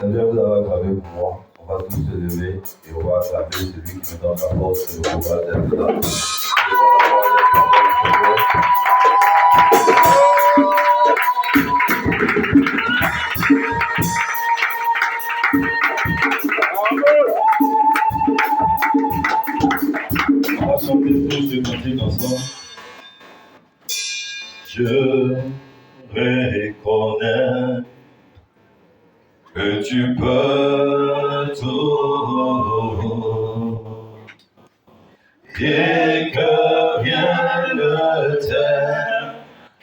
Seigneur, vous avez acclamé pour moi. On va tous se lever et on va acclamer celui qui nous donne la force et le courage d'être là. On va chanter tous les cantiques ensemble. Je reconnais que tu peux tout et que rien ne t'est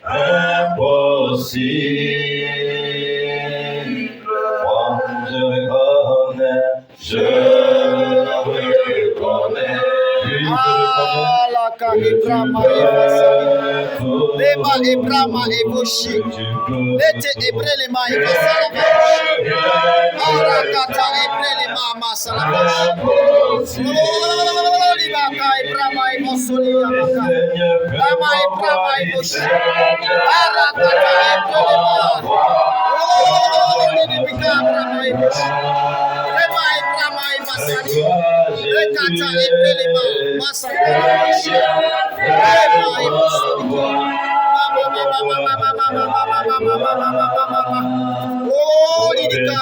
impossible. Moi, je reconnais. Leba Ibrahima Evoshi, Lete Ebrelema Ibasalabashi, Arakata Ebrelema Masalabashi, Libaka Ibrahima Ibosoli Yamaka, Lama Ibrahima Ivoshi, Arakata Ebrelema, Libika Ibrahima Ivoshi, Lema Ibrahima Ibasali, Rekata Ebrelema Masalabashi, Lema Ibosoli. Oh, Lidika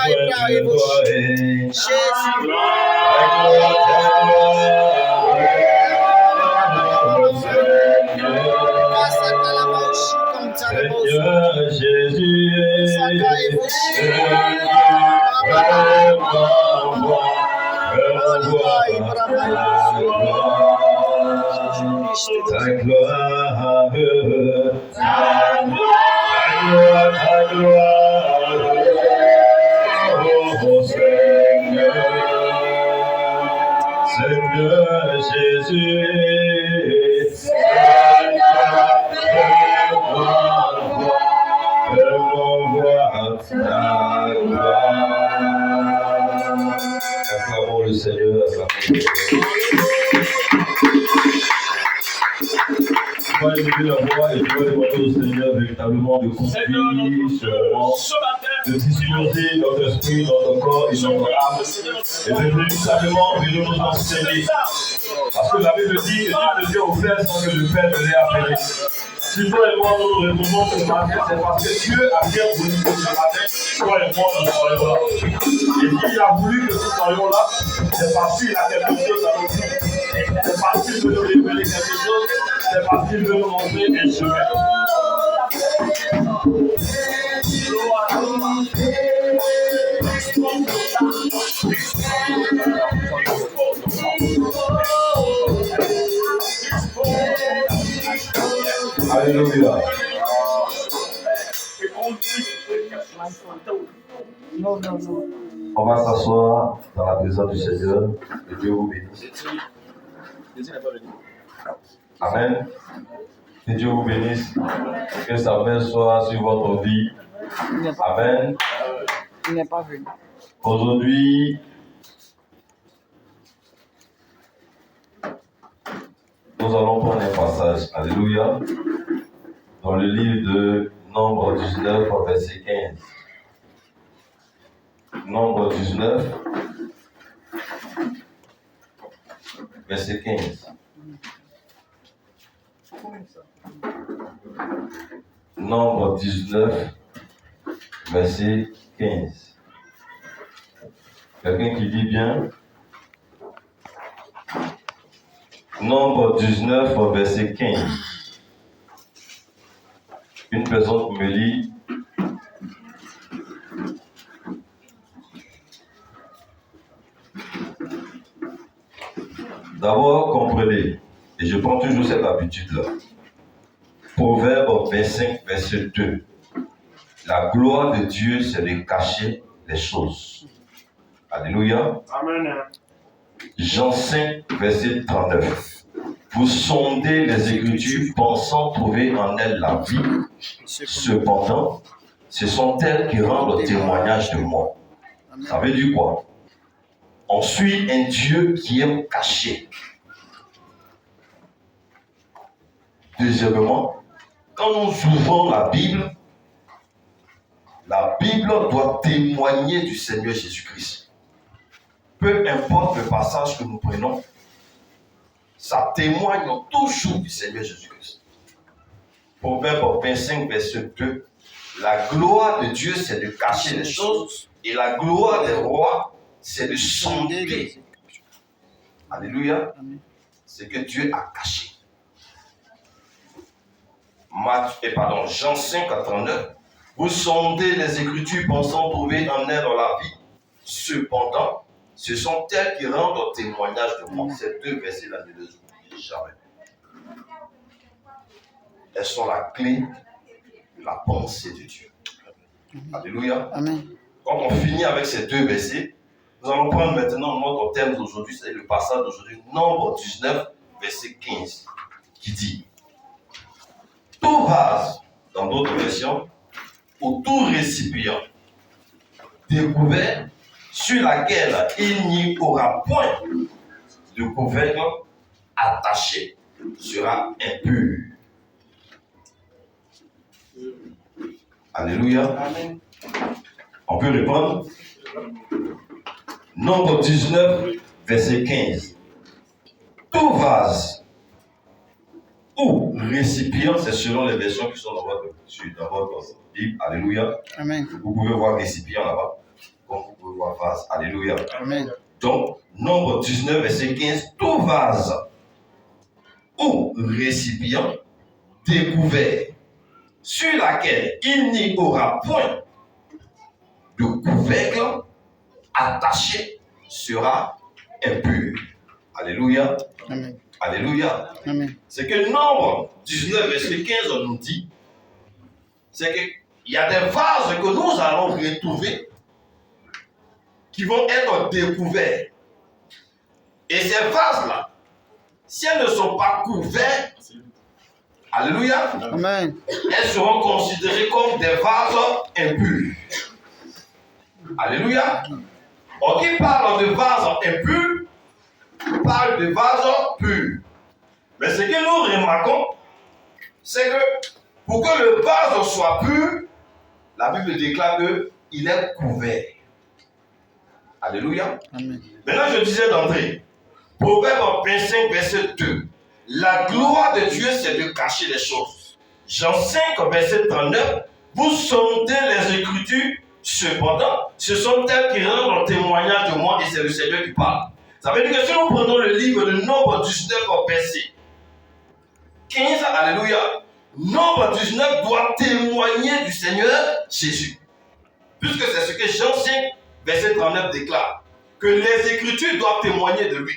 Ibrahim, Jesus. Ta gloire, oh Seigneur, Seigneur Jésus, fais-moi ta gloire. Acclamons le Seigneur, acclamons le Seigneur. On va élever la voix et on va demander au Seigneur véritablement de conduire ce moment, de disposer notre esprit, notre corps et notre âme, et de véritablement venir nous enseigner. Parce que la Bible dit que Dieu ne vient au Père sans que le Père ne l'ait appelé. Si toi et moi nous nous retrouvons ce matin, c'est parce que Dieu a bien voulu que ce matin, toi et moi nous soyons là. Et s'il a voulu que nous soyons là, c'est parce qu'il a quelque chose à nous dire. C'est parce qu'il veut nous révéler quelque chose. C'est parce qu'il veut nous montrer un chemin. Alléluia. On va s'asseoir dans la présence du Seigneur et Dieu vous bénisse. Amen. Que Dieu vous bénisse. Que sa main soit sur votre vie. Amen. Il n'est pas venu. Aujourd'hui, nous allons prendre un passage, alléluia, dans le livre de Nombre 19, verset 15. Nombre 19, verset 15. Nombre 19, verset 15. Quelqu'un qui dit bien? Nombre 19, verset 15. Une personne me lit. D'abord, comprenez, et je prends toujours cette habitude-là. Proverbe 25, verset 2. La gloire de Dieu, c'est de cacher les choses. Alléluia. Amen. Jean 5, verset 39. Vous sondez les Écritures pensant trouver en elles la vie. Cependant, ce sont elles qui rendent témoignage de moi. Ça veut dire quoi? On suit un Dieu qui est caché. Deuxièmement, quand nous ouvrons la Bible, La Bible doit témoigner du Seigneur Jésus-Christ. Peu importe le passage que nous prenons, ça témoigne toujours du Seigneur Jésus-Christ. Proverbe 25, verset 2. La gloire de Dieu, c'est de cacher les choses, et la gloire des rois, c'est de sonder. Alléluia. C'est que Dieu a caché. Jean 5, 39. Vous sondez les Écritures pensant trouver un aide dans la vie. Cependant, ce sont elles qui rendent témoignage de moi. Ces deux versets-là, ne les oubliez jamais. Elles sont la clé de la pensée de Dieu. Alléluia. Amen. Quand on finit avec ces deux versets, nous allons prendre maintenant notre thème d'aujourd'hui, c'est le passage d'aujourd'hui, Nombre 19, verset 15, qui dit: tout vase, dans d'autres versions, ou tout récipient découvert sur laquelle il n'y aura point de couvercle attaché sera impur. Alléluia. Amen. On peut répondre. Nombre 19, verset 15. Tout vase ou récipient, c'est selon les versions qui sont dans votre Bible. Alléluia. Amen. Vous pouvez voir récipient là-bas, comme vous pouvez voir vase. Alléluia. Amen. Donc, Nombre 19, verset 15. Tout vase ou récipient découvert sur laquelle il n'y aura point de couvercle attaché sera impur. Alléluia. Amen. Alléluia. Amen. C'est que Nombre 19, verset 15, on nous dit, c'est qu'il y a des vases que nous allons retrouver qui vont être découverts. Et ces vases-là, si elles ne sont pas couverts, alléluia, Amen. elles seront considérées comme des vases impurs. Alléluia. On qui parle de vases impurs, parle de vases purs. Mais ce que nous remarquons, c'est que pour que le vase soit pur, la Bible déclare qu'il est couvert. Alléluia. Amen. Maintenant, je disais d'entrée, Proverbe 25, verset 2. La gloire de Dieu, c'est de cacher les choses. Jean 5, verset 39. Vous sondez les Écritures, cependant, ce sont elles qui rendent témoignage de moi, et c'est le Seigneur qui parle. Ça veut dire que si nous prenons le livre de Nombre 19, verset 15, alléluia, Nombre 19 doit témoigner du Seigneur Jésus. Puisque c'est ce que Jean 5, verset 39 déclare, que les Écritures doivent témoigner de lui.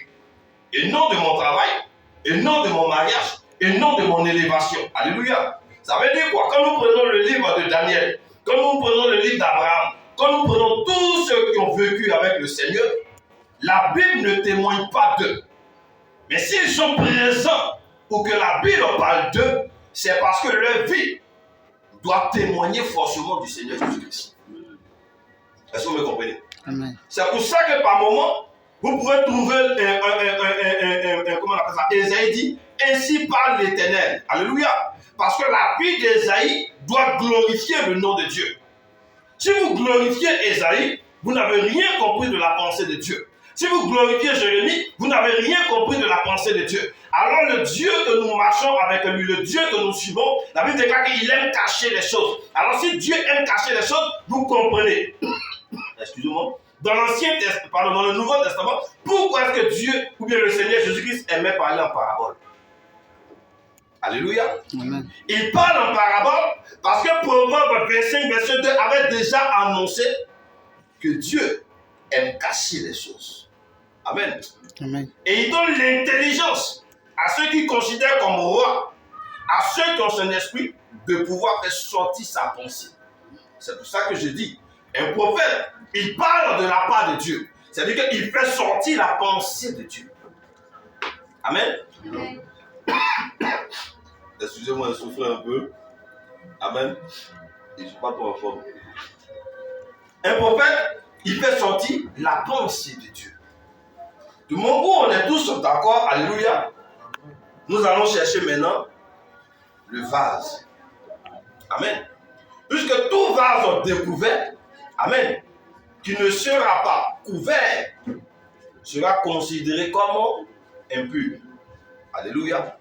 Et non de mon travail, et non de mon mariage, et non de mon élévation. Alléluia. Ça veut dire quoi? Quand nous prenons le livre de Daniel, quand nous prenons le livre d'Abraham, quand nous prenons tous ceux qui ont vécu avec le Seigneur, la Bible ne témoigne pas d'eux. Mais s'ils sont présents ou que la Bible parle d'eux, c'est parce que leur vie doit témoigner forcément du Seigneur Jésus-Christ. Est-ce que vous me comprenez? Amen. C'est pour ça que par moment, vous pouvez trouver comment on appelle ça? Ésaïe dit, ainsi parle l'Éternel. Alléluia. Parce que la vie d'Ésaïe doit glorifier le nom de Dieu. Si vous glorifiez Ésaïe, vous n'avez rien compris de la pensée de Dieu. Si vous glorifiez Jérémie, vous n'avez rien compris de la pensée de Dieu. Alors le Dieu que nous marchons avec lui, le Dieu que nous suivons, la Bible déclare qu'il aime cacher les choses. Alors si Dieu aime cacher les choses, vous comprenez. Excusez-moi. Dans l'Ancien Testament, pardon, dans le Nouveau Testament, pourquoi est-ce que Dieu, ou bien le Seigneur Jésus-Christ aimait parler en parabole? Alléluia. Amen. Il parle en parabole parce que Proverbe 25, verset 2 avait déjà annoncé que Dieu aime cacher les choses. Amen. Amen. Et il donne l'intelligence à ceux qui considèrent comme roi, à ceux qui ont son esprit, de pouvoir faire sortir sa pensée. C'est pour ça que je dis, un prophète, il parle de la part de Dieu. C'est-à-dire qu'il fait sortir la pensée de Dieu. Amen. Amen. Excusez-moi de souffler un peu. Amen. Je ne suis pas trop en forme. Un prophète, il fait sortir la pensée de Dieu. Du moment où on est tous d'accord, alléluia, nous allons chercher maintenant le vase. Amen. Puisque tout vase découvert, amen, qui ne sera pas couvert, sera considéré comme impur. Alléluia.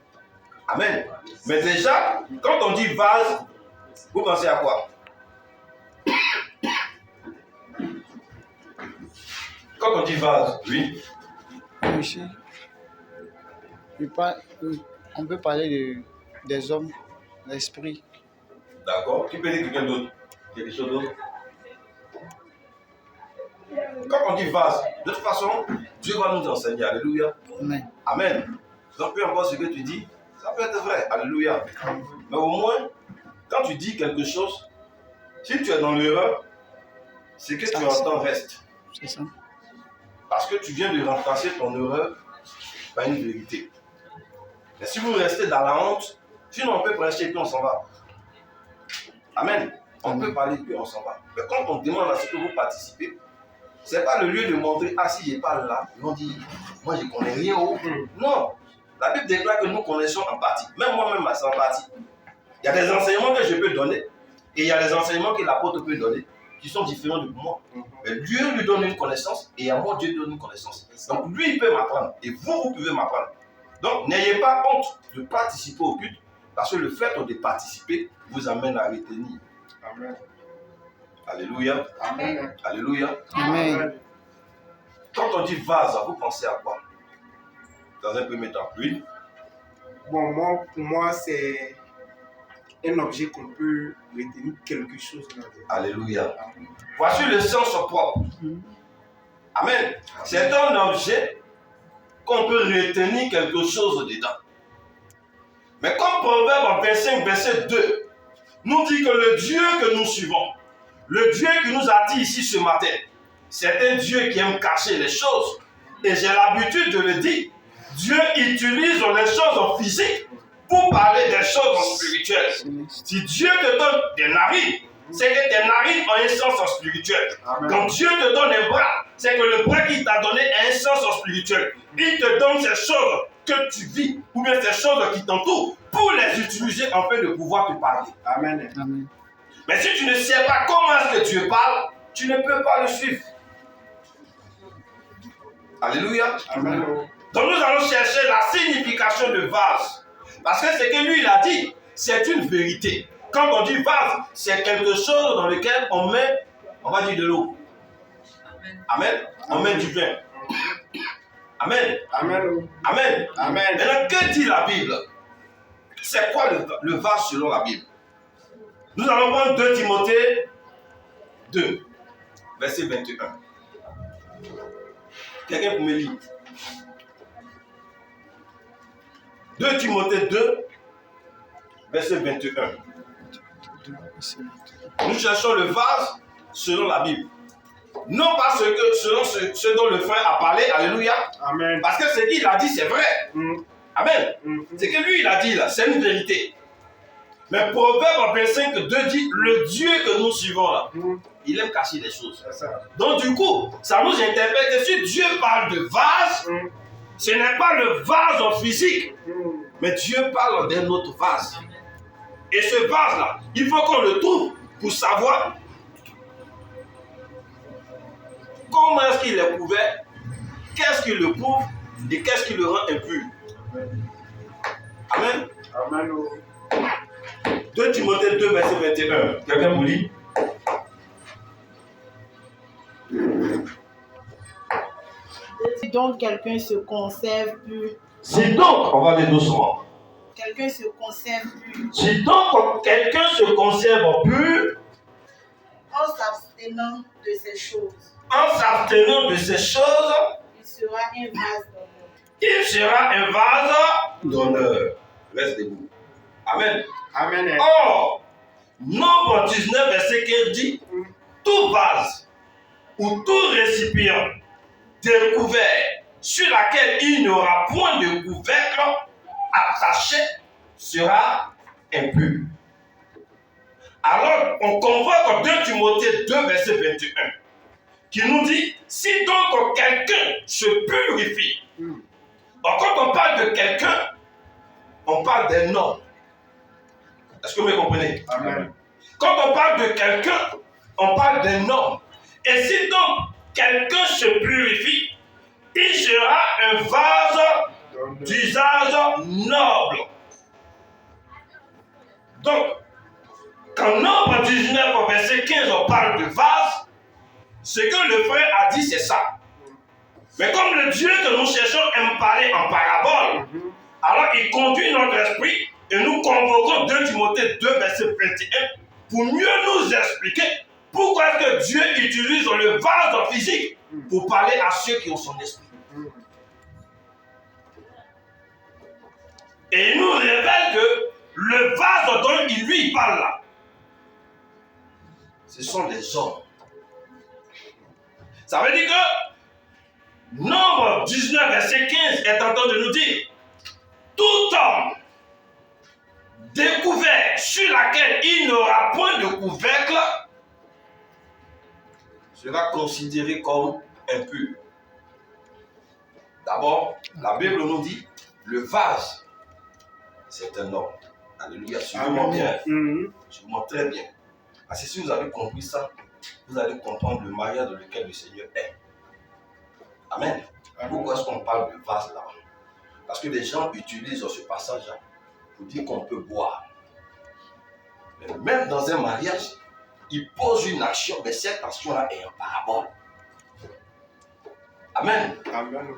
Amen. Mais déjà, quand on dit vase, vous pensez à quoi? Quand on dit vase, oui. Ici, on peut parler des hommes, l'esprit. D'accord. Qui peut dire quelqu'un d'autre? Quelque chose d'autre? Quand on dit vase, de toute façon, Dieu va nous enseigner. Alléluia. Amen. Amen. Donc peu importe ce que tu dis, ça peut être vrai. Alléluia. Mais au moins, quand tu dis quelque chose, si tu es dans l'erreur, ce que tu entends reste. C'est ça. Parce que tu viens de remplacer ton erreur par une vérité. Mais si vous restez dans la honte, sinon on peut prêcher et puis on s'en va. Amen. On peut parler et puis on s'en va. Mais quand on demande à ce que vous participez, ce n'est pas le lieu de montrer, ah si je parle là, ils vont dire, moi je ne connais rien. Non. La Bible déclare que nous connaissons en partie. Même moi-même, c'est en partie. Il y a des enseignements que je peux donner et il y a des enseignements que l'apôtre peut donner qui sont différents de moi. Mais Dieu lui donne une connaissance et à moi, Dieu donne une connaissance. Donc lui, il peut m'apprendre et vous pouvez m'apprendre. Donc n'ayez pas honte de participer au culte parce que le fait de participer vous amène à retenir. Amen. Alléluia. Amen. Alléluia. Amen. Quand on dit vase, vous pensez à quoi? Dans un premier temps, oui. Bon, pour moi, c'est un objet qu'on peut retenir quelque chose dans la vie. Alléluia. Voici le sens propre. Amen. C'est un objet qu'on peut retenir quelque chose dedans. Mais comme Proverbe 25, verset 2, nous dit que le Dieu que nous suivons, le Dieu qui nous a dit ici ce matin, c'est un Dieu qui aime cacher les choses. Et j'ai l'habitude de le dire. Dieu utilise les choses physiques pour parler des choses spirituelles. Si Dieu te donne des narines, c'est que tes narines ont un sens spirituel. Amen. Quand Dieu te donne un bras, c'est que le bras qu'il t'a donné a un sens spirituel. Il te donne ces choses que tu vis, ou bien ces choses qui t'entourent, pour les utiliser afin de pouvoir te parler. Amen. Amen. Mais si tu ne sais pas comment est-ce que Dieu parle, tu ne peux pas le suivre. Alléluia. Amen. Donc nous allons chercher la signification de vase. Parce que ce que lui il a dit, c'est une vérité. Quand on dit vase, c'est quelque chose dans lequel on met, on va dire de l'eau. Amen. On met du vin. Amen. Amen. Amen. Amen. Maintenant, que dit la Bible? C'est quoi le vase selon la Bible? Nous allons prendre 2 Timothée 2, verset 21. Quelqu'un peut me lire? 2 Timothée 2, verset 21. Nous cherchons le vase selon la Bible. Non pas selon ce dont le frère a parlé, alléluia. Amen. Parce que ce qu'il a dit, c'est vrai. Amen. Ce que lui, il a dit là, c'est une vérité. Mais Proverbe 25, 2 dit, le Dieu que nous suivons là, il aime cacher des choses. C'est ça. Donc du coup, ça nous interpelle que si Dieu parle de vase, ce n'est pas le vase physique, mais Dieu parle d'un autre vase. Et ce vase-là, il faut qu'on le trouve pour savoir comment est-ce qu'il est couvert, qu'est-ce qui le couvre et qu'est-ce qui le rend impur. Amen. Amen. 2 Timothée 2, verset 21. Quelqu'un vous lit? Si donc quelqu'un se conserve pur, Si donc, on va aller doucement. quelqu'un se conserve pur, Si donc quelqu'un se conserve pur, en s'abstenant de ces choses, en s'abstenant de ces choses, il sera un vase d'honneur. il sera un vase d'honneur. Reste debout. Amen. Amen. Or, Nombre 19, verset 15 dit, tout vase ou tout récipient découvert sur laquelle il n'y aura point de couvercle attaché sera impur. Alors, on convoque 2 Timothée 2, verset 21, qui nous dit, si donc quelqu'un se purifie, donc quand on parle de quelqu'un, on parle d'un homme. Est-ce que vous me comprenez? Amen. Quand on parle de quelqu'un, on parle d'un homme. Et si donc quelqu'un se purifie, il sera un vase d'usage noble. Donc, quand Nombre 19 au verset 15, on parle de vase, ce que le frère a dit, c'est ça. Mais comme le Dieu que nous cherchons aime parler en parabole, alors il conduit notre esprit et nous convoquons 2 Timothée 2, verset 21 pour mieux nous expliquer pourquoi est-ce que Dieu utilise le vase physique pour parler à ceux qui ont son esprit. Et il nous révèle que le vase dont il parle là, ce sont des hommes. Ça veut dire que Nombre 19, verset 15 est en train de nous dire tout homme découvert sur laquelle il n'aura point de couvercle sera considéré comme impur. D'abord, la Bible nous dit le vase, c'est un homme. Alléluia, suivez-moi bien. Suivez-moi très bien. Parce que si vous avez compris ça, vous allez comprendre le mariage dans lequel le Seigneur est. Amen. Pourquoi est-ce qu'on parle de vase là? Parce que les gens utilisent ce passage-là pour dire qu'on peut boire. Mais même dans un mariage, ils posent une action, mais cette action-là est en parabole. Amen. Amen.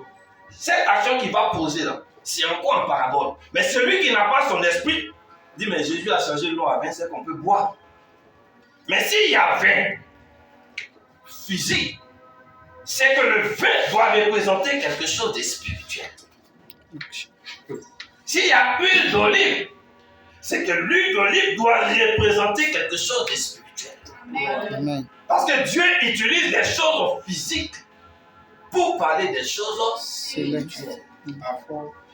Cette action qu'il va poser là, c'est encore en parabole. Mais celui qui n'a pas son esprit dit, mais Jésus a changé l'eau à vin, c'est qu'on peut boire. Mais s'il y a vin physique, c'est que le vin doit représenter quelque chose de spirituel. S'il y a huile d'olive, c'est que l'huile d'olive doit représenter quelque chose de spirituel. Amen. Parce que Dieu utilise des choses physiques pour parler des choses spirituelles.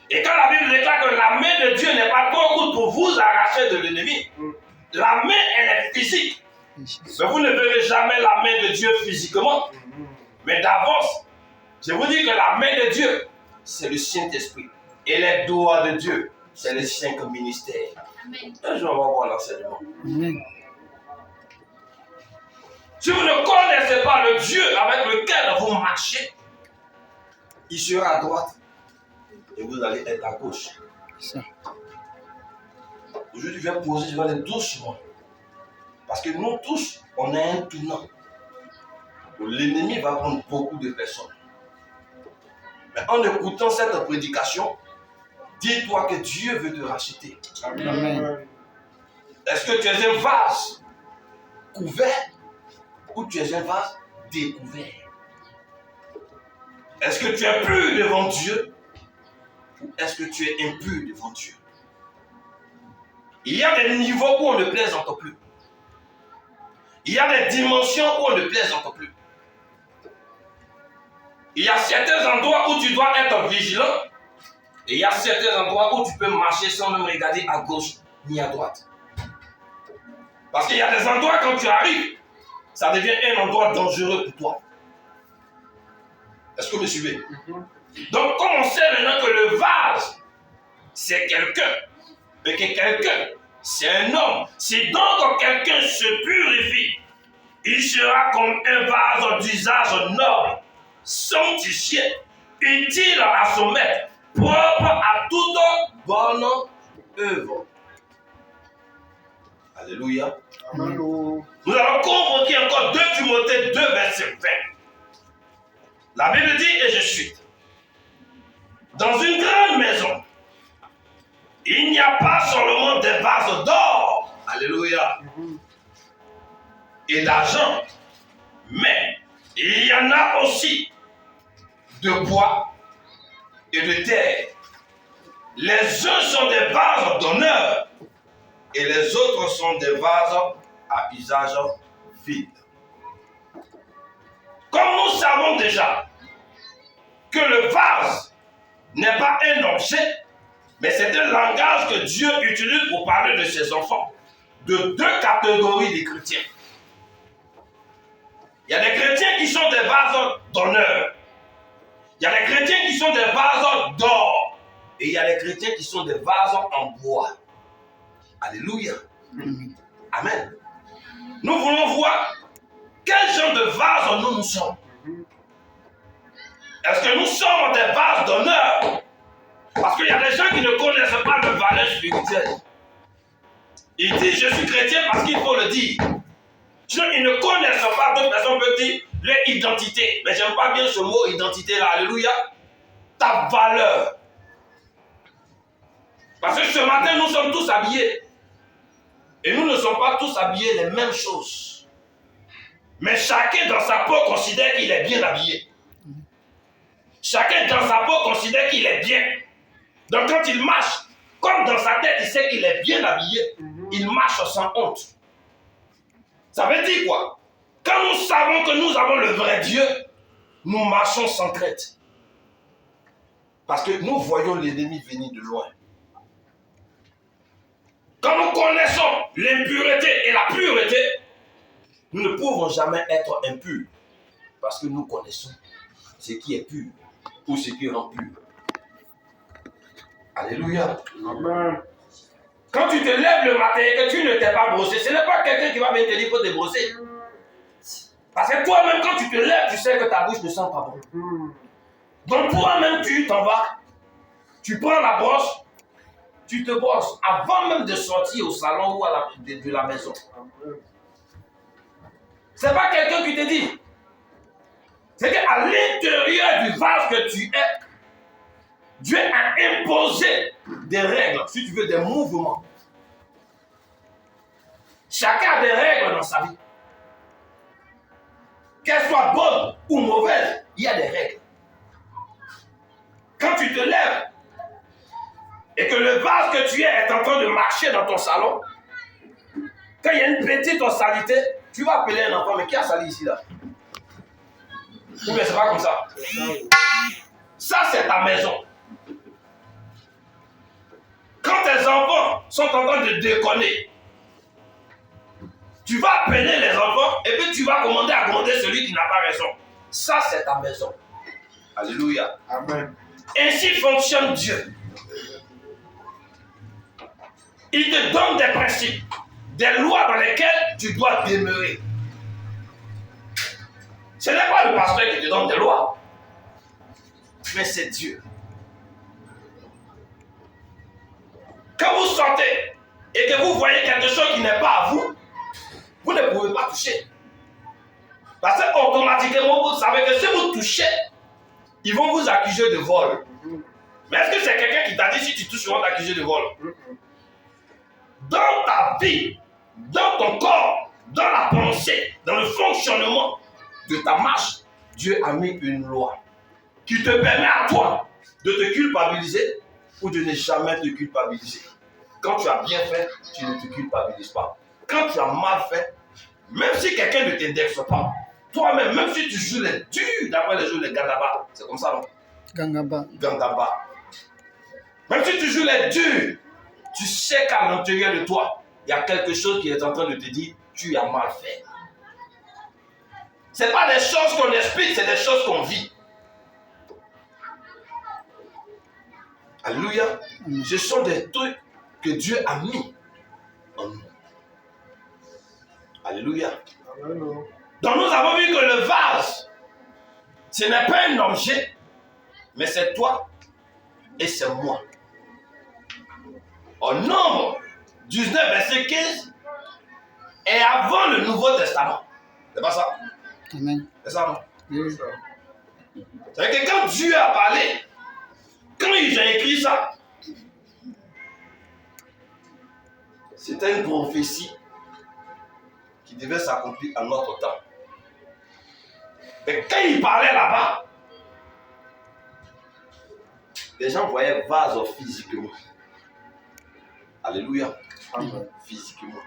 Et quand la Bible déclare que la main de Dieu n'est pas trop courte pour vous arracher de l'ennemi, la main, elle est physique. Mais vous ne verrez jamais la main de Dieu physiquement. Mais d'avance, je vous dis que la main de Dieu, c'est le Saint-Esprit. Et les doigts de Dieu, c'est les 5 ministères. Un jour, on va voir l'enseignement. Si vous ne connaissez pas le Dieu avec lequel vous marchez, il sera à droite et vous allez être à gauche. Aujourd'hui, je vais poser, je vais aller doucement. Parce que nous tous, on a un tournant. L'ennemi va prendre beaucoup de personnes. Mais en écoutant cette prédication, dis-toi que Dieu veut te racheter. Amen. Est-ce que tu es un vase couvert ou tu es un vase découvert? Est-ce que tu es pur devant Dieu ou est-ce que tu es impur devant Dieu? Il y a des niveaux où on ne plaisante plus. Il y a des dimensions où on ne plaisante plus. Il y a certains endroits où tu dois être vigilant et il y a certains endroits où tu peux marcher sans même regarder à gauche ni à droite. Parce qu'il y a des endroits quand tu arrives, ça devient un endroit dangereux pour toi. Est-ce que vous me suivez? Donc comme on sait maintenant que le vase, c'est quelqu'un, et que quelqu'un, c'est un homme, si donc quelqu'un se purifie, il sera comme un vase d'usage noble, sanctifié, utile à son maître, propre à toute bonne œuvre. Alléluia. Amen. Nous allons convoquer encore 2 Timothée 2, verset 20. La Bible dit, et je cite, dans une grande maison, il n'y a pas seulement des vases d'or, alléluia, et d'argent, mais il y en a aussi de bois et de terre. Les uns sont des vases d'honneur et les autres sont des vases à usage vide. Comme nous savons déjà que le vase n'est pas un objet, mais c'est un langage que Dieu utilise pour parler de ses enfants, de 2 catégories de chrétiens. Il y a des chrétiens qui sont des vases d'honneur. Il y a des chrétiens qui sont des vases d'or. Et il y a des chrétiens qui sont des vases en bois. Alléluia. Amen. Nous voulons voir quel genre de vase nous sommes. Est-ce que nous sommes des vases d'honneur? Parce qu'il y a des gens qui ne connaissent pas le valeur spirituelle. Ils disent je suis chrétien parce qu'il faut le dire. Sinon, ils ne connaissent pas, d'autres personnes peuvent dire leur identité. Mais j'aime pas bien ce mot identité là. Alléluia. Ta valeur. Parce que ce matin, nous sommes tous habillés. Et nous ne sommes pas tous habillés les mêmes choses. Mais chacun dans sa peau considère qu'il est bien habillé. Chacun dans sa peau considère qu'il est bien. Donc quand il marche, comme dans sa tête, il sait qu'il est bien habillé. Il marche sans honte. Ça veut dire quoi? Quand nous savons que nous avons le vrai Dieu, nous marchons sans crainte. Parce que nous voyons l'ennemi venir de loin. Quand nous connaissons l'impureté et la pureté, nous ne pouvons jamais être impurs. Parce que nous connaissons ce qui est pur ou ce qui rend pur. Alléluia. Amen. Quand tu te lèves le matin et que tu ne t'es pas brossé, ce n'est pas quelqu'un qui va venir te dire qu'il faut te brosser. Parce que toi-même, quand tu te lèves, tu sais que ta bouche ne sent pas bon. Donc toi-même, tu t'en vas, tu prends la brosse, tu te brosses avant même de sortir au salon ou de la maison. Ce n'est pas quelqu'un qui te dit. C'est qu'à l'intérieur du vase que tu es, Dieu a imposé des règles, si tu veux, des mouvements. Chacun a des règles dans sa vie. Qu'elles soient bonnes ou mauvaises, il y a des règles. Quand tu te lèves et que le vase que tu es est en train de marcher dans ton salon, quand il y a une petite salité, tu vas appeler un enfant, mais qui a sali ici là? Ou bien c'est pas comme ça. Ça c'est ta maison. Quand tes enfants sont en train de déconner, tu vas appeler les enfants et puis tu vas commander à gronder celui qui n'a pas raison. Ça c'est ta maison. Alléluia. Amen. Ainsi fonctionne Dieu. Il te donne des principes, des lois dans lesquelles tu dois demeurer. Ce n'est pas le pasteur qui te donne des lois, mais c'est Dieu. Quand vous sortez et que vous voyez quelque chose qui n'est pas à vous, vous ne pouvez pas toucher. Parce que automatiquement, vous savez que si vous touchez, ils vont vous accuser de vol. Mais est-ce que c'est quelqu'un qui t'a dit si tu touches, ils vont t'accuser de vol? Dans ta vie, dans ton corps, dans la pensée, dans le fonctionnement de ta marche, Dieu a mis une loi qui te permet à toi de te culpabiliser ou de ne jamais te culpabiliser. Quand tu as bien fait, tu ne te culpabilises pas. Quand tu as mal fait, même si quelqu'un ne t'indexe pas, toi-même, même si tu joues les durs, d'après les jours, les Gandaba, c'est comme ça, non? Gandaba. Même si tu joues les durs, tu sais qu'à l'intérieur de toi, il y a quelque chose qui est en train de te dire, tu as mal fait. Ce n'est pas des choses qu'on explique, c'est des choses qu'on vit. Alléluia. Ce sont des trucs que Dieu a mis en nous. Alléluia. Donc nous avons vu que le vase, ce n'est pas un objet, mais c'est toi et c'est moi. Au Nombre 19, verset 15, et avant le Nouveau Testament. C'est pas ça? Amen. C'est ça, non? Oui. C'est-à-dire que quand Dieu a parlé, quand il a écrit ça, c'était une prophétie qui devait s'accomplir à notre temps. Mais quand il parlait là-bas, les gens voyaient vase physiquement. Alléluia. Amen. Physiquement.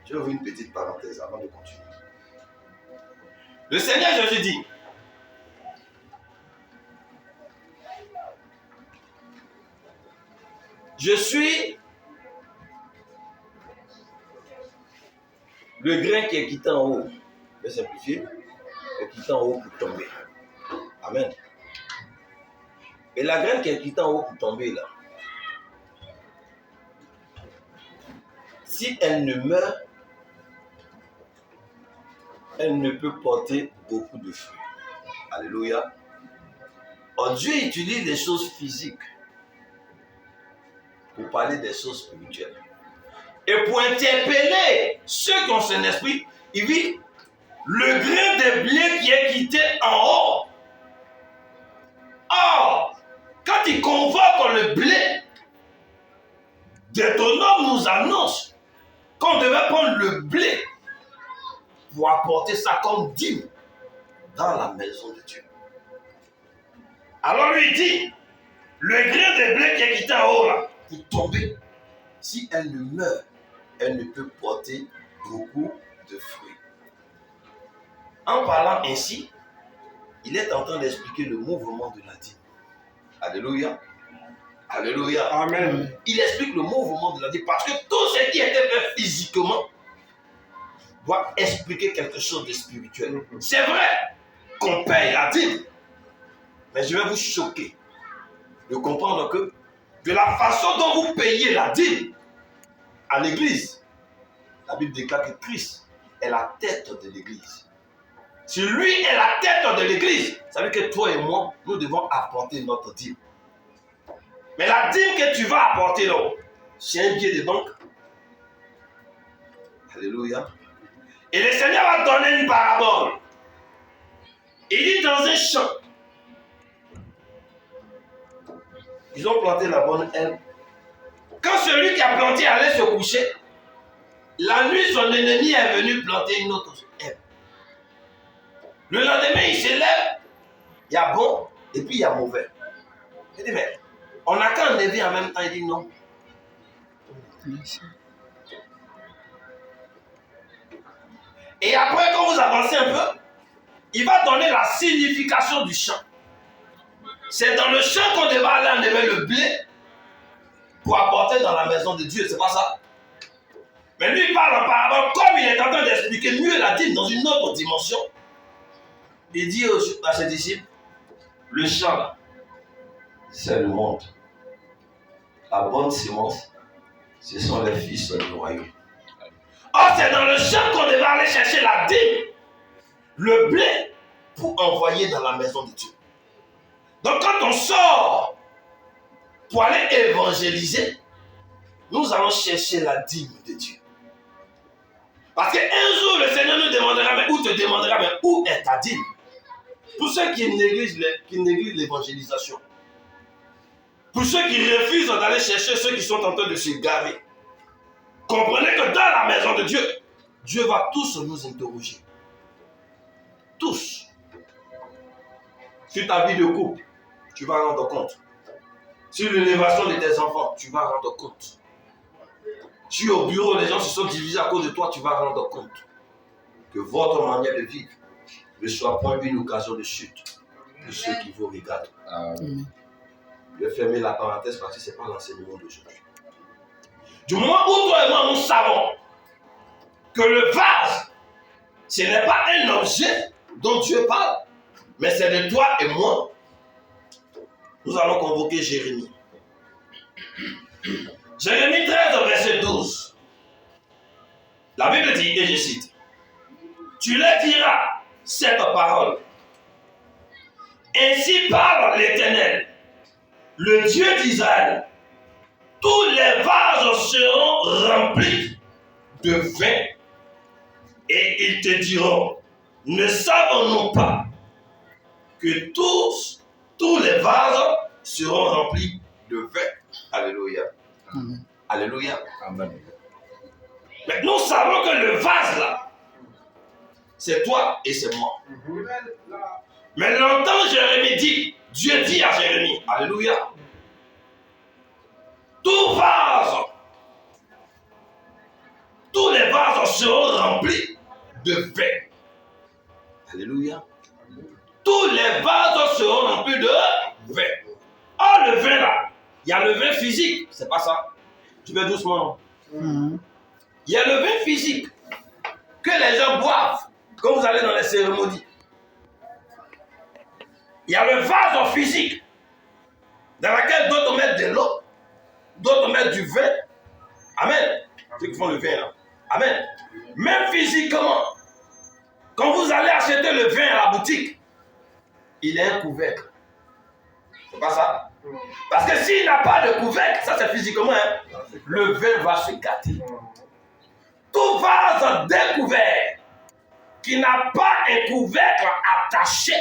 Je vais ouvrir une petite parenthèse avant de continuer. Le Seigneur Jésus dit, je suis le grain qui est quitté en haut. Je vais simplifier. Est quitté en haut pour tomber. Amen. Et la graine qui est quittée en haut pour tomber là, si elle ne meurt, elle ne peut porter beaucoup de fruits. Alléluia. Oh, Dieu utilise les choses physiques pour parler des choses spirituelles. Et pour interpeller ceux qui ont son esprit, il dit, le grain de blé qui est quitté en haut. Or, quand il convoque le blé, Deutéronome nous annonce qu'on devait prendre le blé pour apporter ça comme dîme dans la maison de Dieu. Alors lui dit, le grain de blé qui est quitté en haut là, pour tomber, si elle ne meurt, elle ne peut porter beaucoup de fruits. En parlant ainsi, il est en train d'expliquer le mouvement de la dîme. Alléluia. Alléluia. Amen. Il explique le mouvement de la dîme parce que tout ce qui était fait physiquement doit expliquer quelque chose de spirituel. C'est vrai qu'on paye la dîme, mais je vais vous choquer de comprendre que de la façon dont vous payez la dîme à l'église, la Bible déclare que Christ est la tête de l'église. Si lui est la tête de l'église, ça veut dire que toi et moi, nous devons apporter notre dîme. Mais la dîme que tu vas apporter là, c'est un billet de banque. Alléluia. Et le Seigneur va donner une parabole. Il dit dans un champ, ils ont planté la bonne herbe. Quand celui qui a planté allait se coucher, la nuit, son ennemi est venu planter une autre herbe. Le lendemain, il se lève, il y a bon et puis il y a mauvais. Il dit, mais on n'a qu'à enlever en même temps. Il dit non. Et après, quand vous avancez un peu, il va donner la signification du champ. C'est dans le champ qu'on devait aller enlever le blé pour apporter dans la maison de Dieu. C'est pas ça? Mais lui, il parle en parabole, comme il est en train d'expliquer mieux la dîme dans une autre dimension. Il dit à ses disciples, le champ là, c'est le monde. La bonne sémence, ce sont les fils du royaume. Or, c'est dans le champ qu'on devait aller chercher la dîme, le blé, pour envoyer dans la maison de Dieu. Donc, quand on sort pour aller évangéliser, nous allons chercher la dîme de Dieu. Parce qu'un jour, le Seigneur nous demandera, mais où te demandera, mais où est ta dîme? Pour ceux qui négligent l'évangélisation, pour ceux qui refusent d'aller chercher ceux qui sont en train de se garer, comprenez que dans la maison de Dieu, Dieu va tous nous interroger. Tous. Sur ta vie de couple, tu vas rendre compte. Sur l'élévation de tes enfants, tu vas rendre compte. Si au bureau, les gens se sont divisés à cause de toi, tu vas rendre compte que votre manière de vivre ne soit point une occasion de chute pour ceux qui vous regardent. Je vais fermer la parenthèse parce que ce n'est pas l'enseignement d'aujourd'hui. Du moment où toi et moi nous savons que le vase, ce n'est pas un objet dont Dieu parle, mais c'est de toi et moi, nous allons convoquer Jérémie. Jérémie 13, verset 12. La Bible dit, et je cite, « Tu leur diras cette parole. Ainsi parle l'Éternel, le Dieu d'Israël. Tous les vases seront remplis de vin. Et ils te diront, ne savons-nous pas que tous les vases seront remplis de vin. » Alléluia. Amen. Alléluia. Amen. Mais nous savons que le vase là, c'est toi et c'est moi. Mais longtemps Jérémie dit, Dieu dit à Jérémie, alléluia, tout vase, tous les vases seront remplis de vin. Alléluia. Tous les vases seront remplis de vin. Oh, le vin là, il y a le vin physique, c'est pas ça. Tu vas doucement. Il y a le vin physique que les gens boivent quand vous allez dans les cérémonies. Il y a le vase physique dans lequel d'autres mettent de l'eau, d'autres mettent du vin. Amen. Ceux qui font le vin là. Amen. Même physiquement, quand vous allez acheter le vin à la boutique, il est un couvercle. C'est pas ça? Parce que s'il n'a pas de couvercle, ça c'est physiquement, hein, le vin va se gâter. Tout vase découvert qui n'a pas un couvercle attaché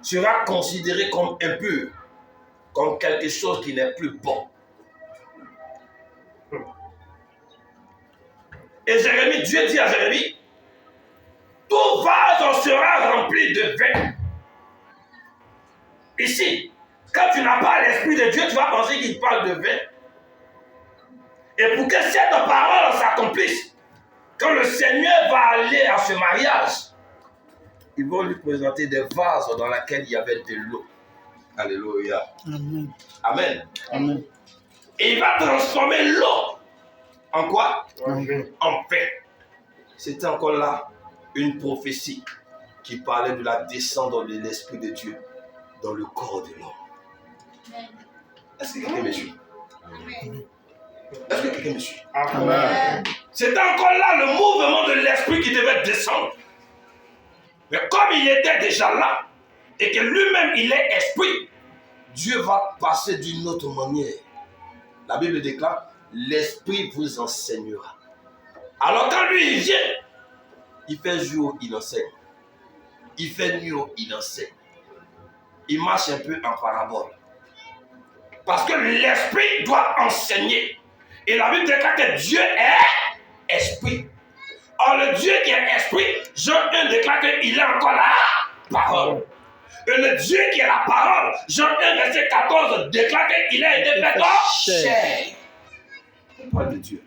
sera considéré comme impur, comme quelque chose qui n'est plus bon. Et Jérémie, Dieu dit à Jérémie, tout vase sera rempli de vin. Ici, quand tu n'as pas l'Esprit de Dieu, tu vas penser qu'il parle de vin. Et pour que cette parole s'accomplisse, quand le Seigneur va aller à ce mariage, ils vont lui présenter des vases dans lesquels il y avait de l'eau. Alléluia. Amen. Amen. Amen. Et il va transformer l'eau en quoi? En vin. C'était encore là une prophétie qui parlait de la descente de l'Esprit de Dieu dans le corps de l'homme. Est-ce que quelqu'un me suit? Est-ce que quelqu'un me suit? Amen. C'était encore là le mouvement de l'Esprit qui devait descendre. Mais comme il était déjà là, et que lui-même il est esprit, Dieu va passer d'une autre manière. La Bible déclare, l'Esprit vous enseignera. Alors quand lui il vient, il fait jour, il enseigne. Il fait nuit, il enseigne. Il marche un peu en parabole. Parce que l'Esprit doit enseigner. Et la Bible déclare que Dieu est esprit. Or le Dieu qui est esprit, Jean 1 déclare qu'il est encore la parole. Et le Dieu qui est la parole, Jean 1 verset 14 déclare qu'il a été fait chair. On parle de Dieu.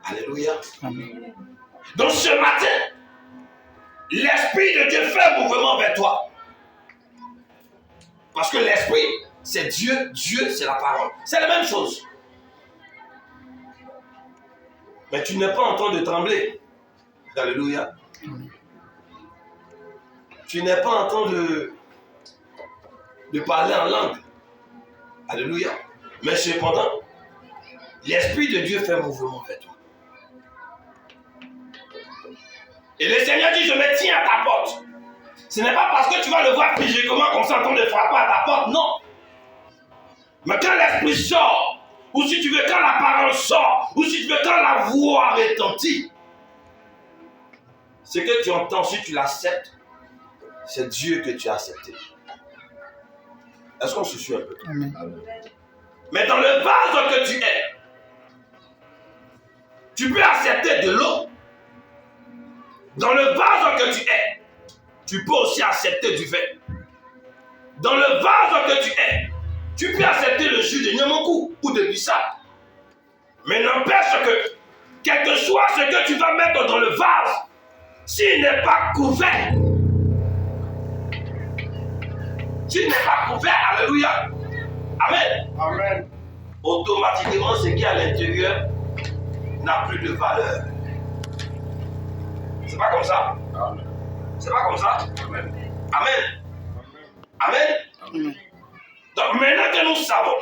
Alléluia. Amen. Donc ce matin, l'Esprit de Dieu fait un mouvement vers toi. Parce que l'Esprit, c'est Dieu, Dieu, c'est la parole. C'est la même chose. Mais tu n'es pas en train de trembler. Alléluia. Tu n'es pas en train de parler en langue. Alléluia. Mais cependant, l'Esprit de Dieu fait un mouvement vers toi. Et le Seigneur dit, je me tiens à ta porte. Ce n'est pas parce que tu vas le voir physiquement comme ça en train de frapper à ta porte, non. Mais quand l'Esprit sort, ou si tu veux quand la parole sort, ou si tu veux quand la voix retentit, ce que tu entends, si tu l'acceptes, c'est Dieu que tu as accepté. Est-ce qu'on se suit un peu? Amen. Mais dans le vase que tu es, tu peux accepter de l'eau. Dans le vase que tu es, tu peux aussi accepter du vin. Dans le vase que tu es, tu peux accepter le jus de Nyamoku ou de Bissap. Mais n'empêche que, quel que soit ce que tu vas mettre dans le vase, s'il n'est pas couvert, alléluia, amen, Amen. automatiquement ce qui est à l'intérieur n'a plus de valeur. C'est pas comme ça? Amen. C'est pas comme ça? Amen. Amen. Amen. Amen. Donc maintenant que nous savons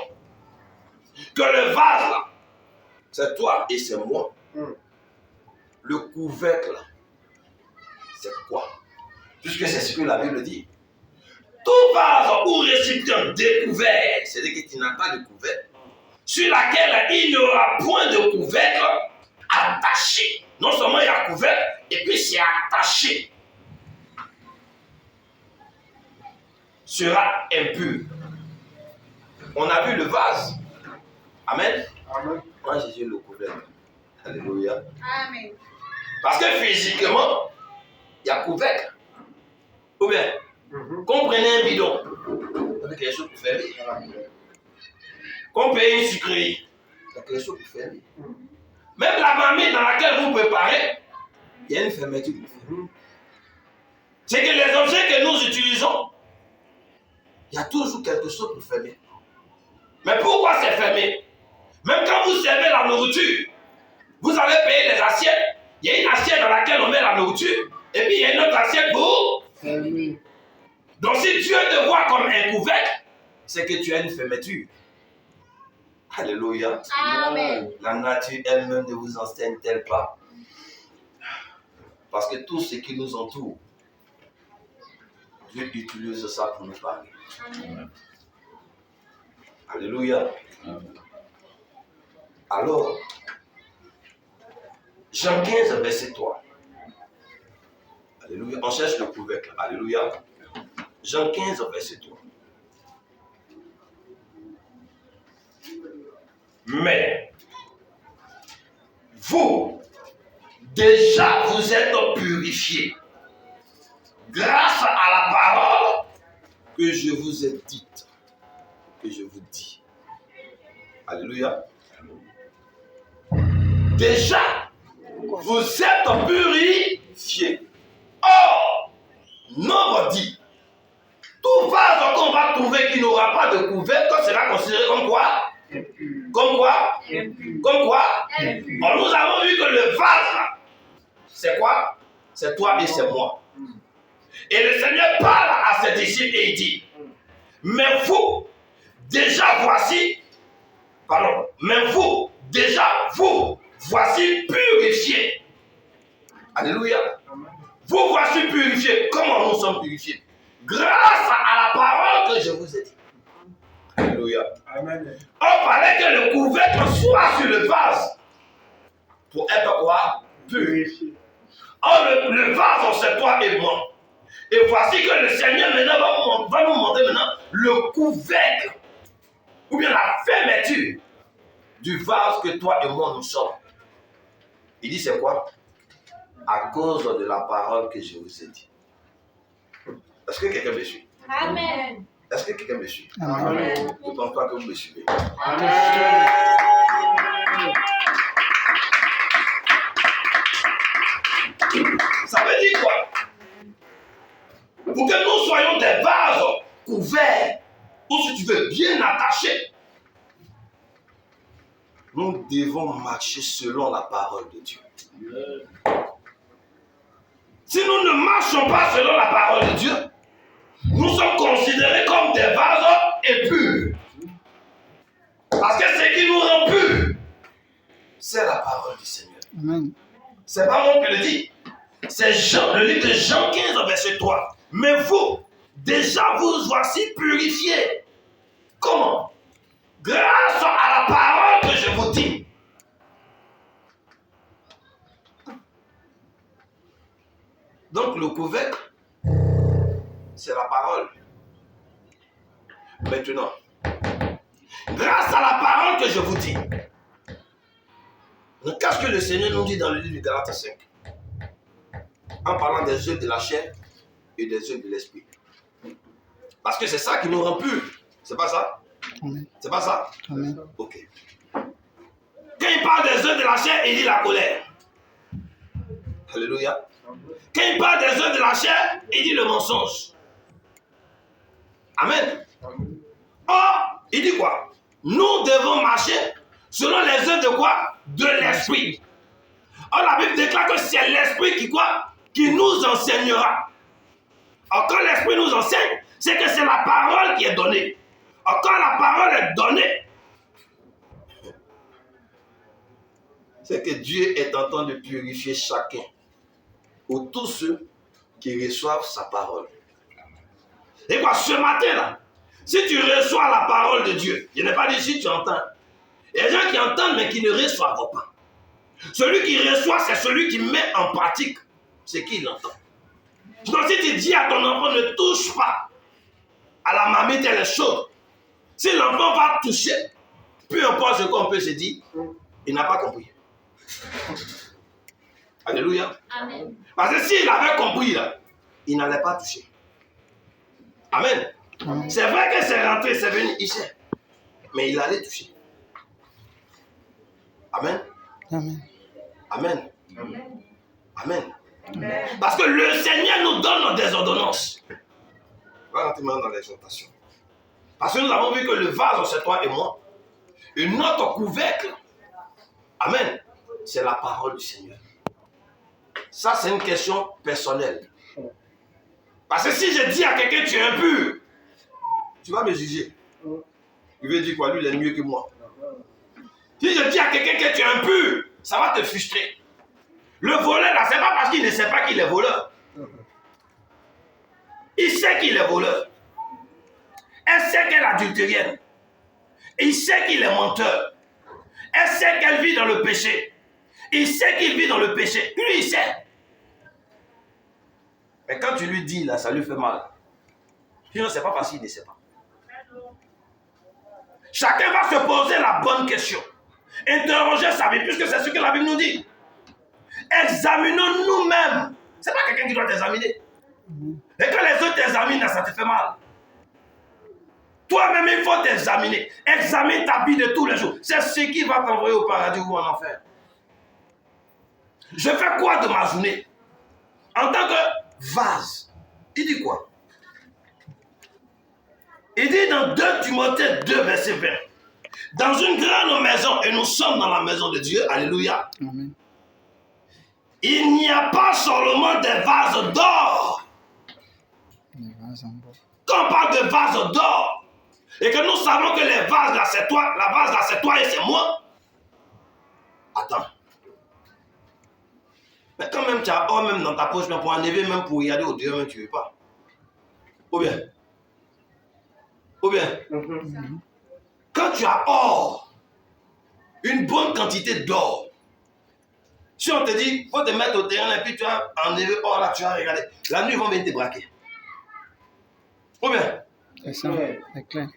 que le vase là, c'est toi et c'est moi. Le couvercle là, c'est quoi? Puisque c'est ce que la Bible dit. Tout vase ou récipient découvert, c'est-à-dire que tu n'as pas de couvercle, sur laquelle il n'y aura point de couvercle attaché. Non seulement il y a couvercle, et puis c'est attaché. Sera impur. On a vu le vase. Amen. Amen. Moi, j'ai le couvercle. Alléluia. Amen. Parce que physiquement, il y a couvercle. Ou bien, comprenez un bidon. Avec quelque chose pour faire. Qu'on paye une sucrerie. Il y a quelque chose pour faire. Même la marmite dans laquelle vous préparez, il y a une fermeture pour faire. C'est que les objets que nous utilisons, il y a toujours quelque chose pour fermer. Mais pourquoi c'est fermé? Même quand vous servez la nourriture, vous allez payer les assiettes. Il y a une assiette dans laquelle on met la nourriture, et puis il y a une autre assiette pour fermer. Donc si Dieu te voit comme un couvercle, c'est que tu as une fermeture. Alléluia. Amen. La nature elle-même ne vous enseigne-t-elle pas? Parce que tout ce qui nous entoure, Dieu utilise ça pour nous parler. Amen. Alléluia. Alors, Jean 15, verset 3. Alléluia. On cherche le couvercle. Alléluia. Jean 15, verset 3. Mais, vous, déjà vous êtes purifiés grâce à la parole que je vous ai dite, que je vous dis. Alléluia. Déjà, vous êtes purifiés. Or, Nombre dit, tout vase qu'on va trouver qui n'aura pas de couvercle sera considéré comme quoi? Comme quoi? Comme quoi? Bon, nous avons vu que le vase là, c'est quoi? C'est toi et c'est moi. Et le Seigneur parle à ses disciples et il dit, mais vous, déjà voici, vous, voici purifiés. Alléluia. Vous voici purifiés. Comment nous sommes purifiés? Grâce à la parole que je vous ai dit. Alléluia. Amen. On fallait que le couvercle soit sur le vase. Pour être quoi? Purifié. Or, le vase, c'est toi et moi. Et voici que le Seigneur maintenant va nous montrer maintenant le couvercle. Ou bien la fermeture du vase que toi et moi nous sommes. Il dit c'est quoi? À cause de la parole que je vous ai dit. Est-ce que quelqu'un me suit? Amen. Est-ce que quelqu'un me suit? Amen. Je ne pense pas que vous me suivez. Amen. Ça veut dire quoi? Pour que nous soyons des vases couverts, ou si tu veux, bien attachés, nous devons marcher selon la parole de Dieu. Si nous ne marchons pas selon la parole de Dieu, nous sommes considérés comme des vases impurs. Parce que ce qui nous rend purs, c'est la parole du Seigneur. Amen. C'est pas moi qui le dis. C'est Jean, le livre de Jean 15, verset 3. Mais vous, déjà vous voici purifiés. Comment? Grâce à la parole que je vous dis. Donc le couvercle, c'est la parole. Maintenant, grâce à la parole que je vous dis, qu'est-ce que le Seigneur nous dit dans le livre de Galates 5? En parlant des œuvres de la chair et des œuvres de l'esprit. Parce que c'est ça qui nous rend purs. C'est pas ça? Amen. C'est pas ça? Amen. Ok. Quand il parle des œuvres de la chair, il dit la colère. Alléluia. Quand il parle des œuvres de la chair, il dit le mensonge. Amen. Or, il dit quoi? Nous devons marcher selon les œuvres de quoi? De l'esprit. Or, la Bible déclare que c'est l'esprit qui quoi? Qui nous enseignera. Or, quand l'esprit nous enseigne, c'est que c'est la parole qui est donnée. Or, quand la parole est donnée, c'est que Dieu est en train de purifier chacun ou tous ceux qui reçoivent sa parole. Et quoi, ce matin-là, si tu reçois la parole de Dieu, je n'ai pas dit si tu entends. Il y a des gens qui entendent mais qui ne reçoivent pas. Celui qui reçoit, c'est celui qui met en pratique ce qu'il entend. Donc si tu dis à ton enfant, ne touche pas à la marmite, elle est chaude. Si l'enfant va toucher, peu importe ce qu'on peut se dire, il n'a pas compris. Alléluia. Amen. Parce que s'il avait compris, là, il n'allait pas toucher. Amen. C'est vrai que c'est rentré, c'est venu ici. Mais il allait toucher. Amen. Amen. Amen. Amen. Parce que le Seigneur nous donne des ordonnances. On va rentrer maintenant dans l'exhortation. Parce que nous avons vu que le vase, c'est toi et moi. Et notre couvercle, amen, c'est la parole du Seigneur. Ça, c'est une question personnelle. Parce que si je dis à quelqu'un tu es impur, tu vas me juger. Il veut dire quoi? Lui, il est mieux que moi. Si je dis à quelqu'un que tu es impur, ça va te frustrer. Le voleur là, c'est pas parce qu'il ne sait pas qu'il est voleur. Il sait qu'il est voleur. Elle sait qu'elle est adultérienne. Il sait qu'il est menteur. Elle sait qu'elle vit dans le péché. Il sait qu'il vit dans le péché. Lui, il sait. Mais quand tu lui dis, là, ça lui fait mal. Sinon, c'est pas parce qu'il ne sait pas. Chacun va se poser la bonne question. Interroger sa vie, puisque c'est ce que la Bible nous dit. Examinons nous-mêmes. C'est pas quelqu'un qui doit t'examiner. Et quand les autres t'examinent, ça te fait mal. Toi-même, il faut t'examiner. Examine ta vie de tous les jours. C'est ce qui va t'envoyer au paradis ou en enfer. Je fais quoi de ma journée? En tant que vase. Il dit quoi? Il dit dans 2 Timothée 2, verset 20. Dans une grande maison, et nous sommes dans la maison de Dieu, alléluia. Amen. Il n'y a pas seulement des vases d'or. Quand on parle de vases d'or, et que nous savons que les vases là, c'est toi, la vase là, c'est toi et c'est moi. Attends. Mais quand même, tu as or même dans ta poche, même pour enlever, même pour y aller au Dieu, même tu ne veux pas. Ou bien. Quand tu as or, une bonne quantité d'or, si on te dit, il faut te mettre au terrain et puis tu as enlevé or là, tu as regardé. La nuit, ils vont venir te braquer. Ou bien. C'est ça, c'est clair.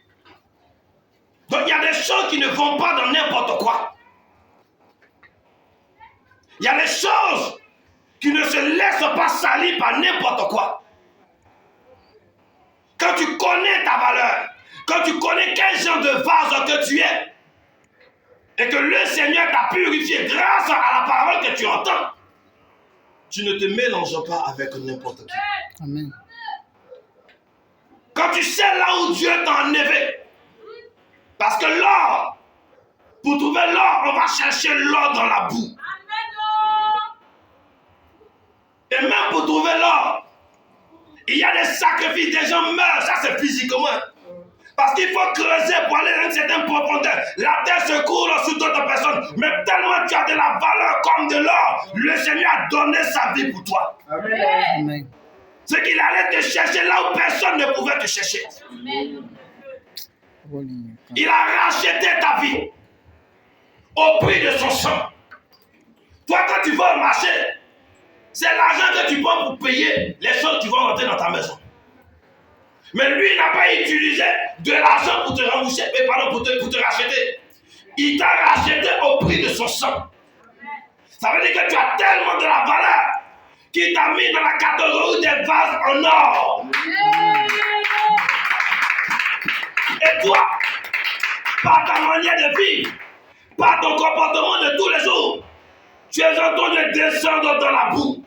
Donc il y a des choses qui ne vont pas dans n'importe quoi. Il y a des choses qui ne se laissent pas salir par n'importe quoi. Quand tu connais ta valeur, quand tu connais quel genre de vase que tu es, et que le Seigneur t'a purifié grâce à la parole que tu entends, tu ne te mélanges pas avec n'importe qui. Amen. Quand tu sais là où Dieu t'a enlevé, parce que l'or, pour trouver l'or, on va chercher l'or dans la boue. Et même pour trouver l'or, il y a des sacrifices, des gens meurent, ça c'est physiquement. Parce qu'il faut creuser pour aller dans une certaine profondeur. La terre se coule sur d'autres personnes. Mais tellement tu as de la valeur comme de l'or, le Seigneur a donné sa vie pour toi. Amen. C'est qu'il allait te chercher là où personne ne pouvait te chercher. Il a racheté ta vie au prix de son sang. Toi, quand tu vas au marché, c'est l'argent que tu prends pour payer les choses qui vont rentrer dans ta maison. Mais lui, il n'a pas utilisé de l'argent pour te rembourser, mais pardon, pour te racheter. Il t'a racheté au prix de son sang. Ça veut dire que tu as tellement de la valeur qu'il t'a mis dans la catégorie des vases en or. Et toi, par ta manière de vivre, par ton comportement de tous les jours, tu es en train de descendre dans la boue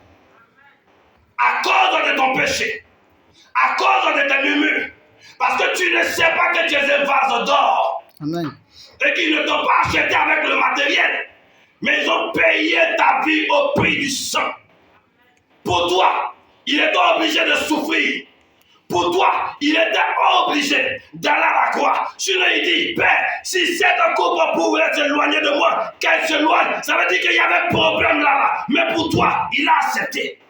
à cause de ton péché. À cause de tes murmures. Parce que tu ne sais pas que tu es un vase d'or. Amen. Et qu'ils ne t'ont pas acheté avec le matériel. Mais ils ont payé ta vie au prix du sang. Pour toi, il était obligé de souffrir. Pour toi, il était obligé d'aller à la croix. Sinon, il dit, Père, si cette coupe pouvait s'éloigner de moi, qu'elle s'éloigne. Ça veut dire qu'il y avait problème là-bas. Mais pour toi, il a accepté.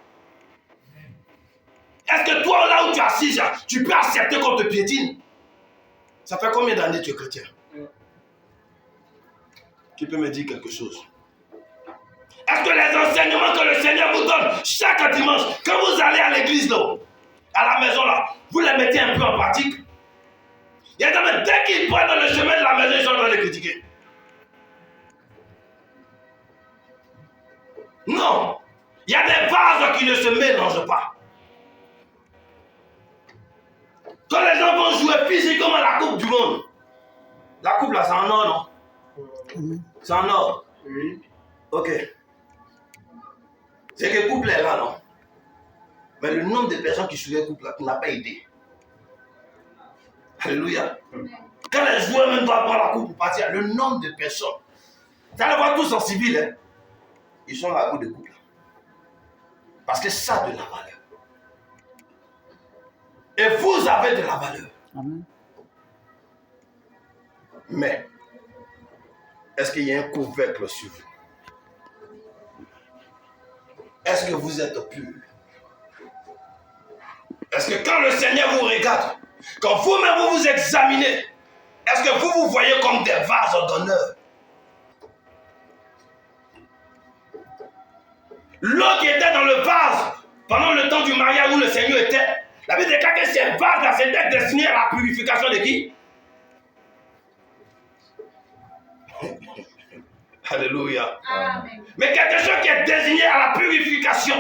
Est-ce que toi, là où tu es assis, tu peux accepter qu'on te piétine? Ça fait combien d'années tu es chrétien? Tu peux me dire quelque chose? Est-ce que les enseignements que le Seigneur vous donne chaque dimanche, quand vous allez à l'église, là, à la maison, là, vous les mettez un peu en pratique? Il y a des gens, dès qu'ils prennent dans le chemin de la maison, ils sont en train de critiquer. Non. Il y a des vases qui ne se mélangent pas. Quand les gens vont jouer physiquement la Coupe du Monde, la coupe là, c'est en or, non? C'est en or? Oui. Ok. C'est que couple est là, non? Mais le nombre de personnes qui suivaient le couple là, n'a pas aidé. Alléluia. Quand les joueurs même doivent prendre la coupe pour partir, le nombre de personnes, tu allez voir tous en civil, hein? Ils sont là à bout de couple. Parce que ça a de la valeur. Et vous avez de la valeur. Amen. Mais, Est-ce qu'il y a un couvercle sur vous? Est-ce que vous êtes pur? Est-ce que quand le Seigneur vous regarde, quand vous-même vous vous examinez, est-ce que vous vous voyez comme des vases d'honneur? L'eau qui était dans le vase pendant le temps du mariage où le Seigneur était, la Bible déclare que ces vases-là c'était destiné à la purification de qui? Alléluia. Amen. Mais quelque chose qui est désigné à la purification,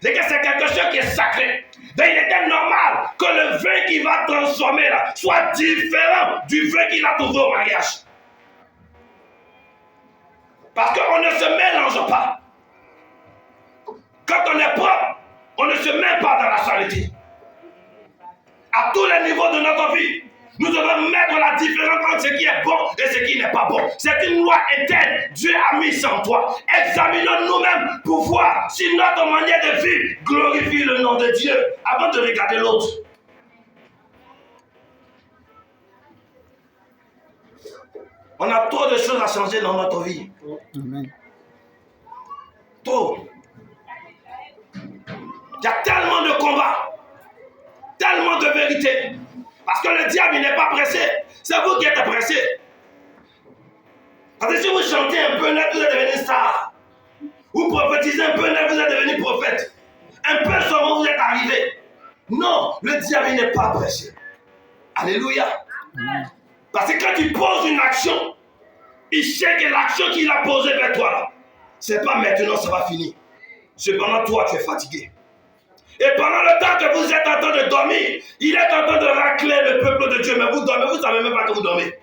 c'est que c'est quelque chose qui est sacré. Donc il était normal que le vin qui va transformer là soit différent du vin qu'il a trouvé au mariage. Parce qu'on ne se mélange pas. Quand on est propre, on ne se met pas dans la saleté. À tous les niveaux de notre vie, nous devons mettre la différence entre ce qui est bon et ce qui n'est pas bon. C'est une loi éternelle. Dieu a mis ça en toi. Examinons nous-mêmes pour voir si notre manière de vivre glorifie le nom de Dieu avant de regarder l'autre. On a trop de choses à changer dans notre vie. Amen. Trop. Il y a tellement de combats, tellement de vérités. Parce que le diable, il n'est pas pressé. C'est vous qui êtes pressé. Parce que si vous chantez un peu net, vous êtes devenu star. Vous prophétisez un peu net, vous êtes devenu prophète. Un peu seulement, vous êtes arrivé. Non, le diable, il n'est pas pressé. Alléluia. Parce que quand il pose une action, il sait que l'action qu'il a posée vers toi, là, c'est pas maintenant, ça va finir. Cependant, toi, tu es fatigué. Et pendant le temps que vous êtes en train de dormir, il est en train de racler le peuple de Dieu. Mais vous dormez, vous ne savez même pas que vous dormez.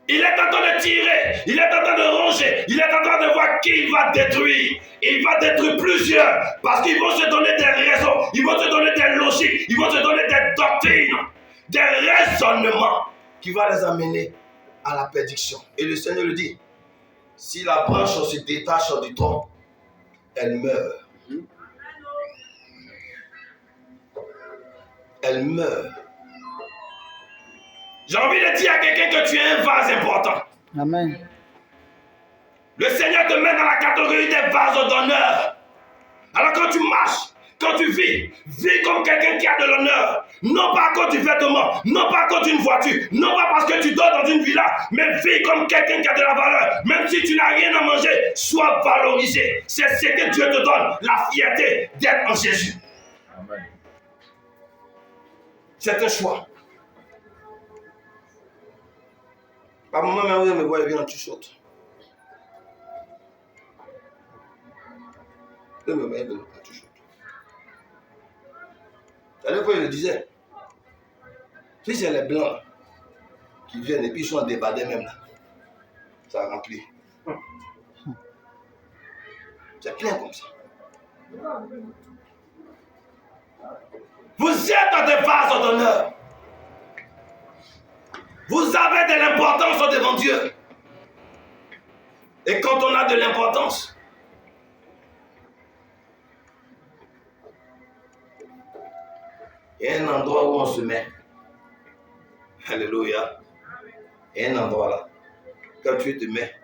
Il est en train de tirer, il est en train de ronger, il est en train de voir qui il va détruire. Il va détruire plusieurs parce qu'ils vont se donner des raisons, ils vont se donner des logiques, ils vont se donner des doctrines, des raisonnements qui vont les amener à la perdition. Et le Seigneur le dit, si la branche se détache du tronc, elle meurt. Elle meurt. J'ai envie de dire à quelqu'un que tu es un vase important. Amen. Le Seigneur te met dans la catégorie des vases d'honneur. Alors quand tu marches, quand tu vis, vis comme quelqu'un qui a de l'honneur. Non pas à cause du vêtement, non pas à cause d'une voiture, non pas parce que tu dors dans une villa, mais vis comme quelqu'un qui a de la valeur. Même si tu n'as rien à manger, sois valorisé. C'est ce que Dieu te donne, la fierté d'être en Jésus. Amen. C'est un choix. Par moment, même vous me voyez bien en t-shirt. Vous me voyez bien en t-shirt. À l'époque, il le disait. Si c'est les blancs qui viennent et puis ils sont débardés même là, ça remplit. C'est plein comme ça. Vous êtes des vases d'honneur. Vous avez de l'importance devant Dieu. Et quand on a de l'importance, il y a un endroit où on se met. Alléluia. Il y a un endroit là. Quand tu te mets,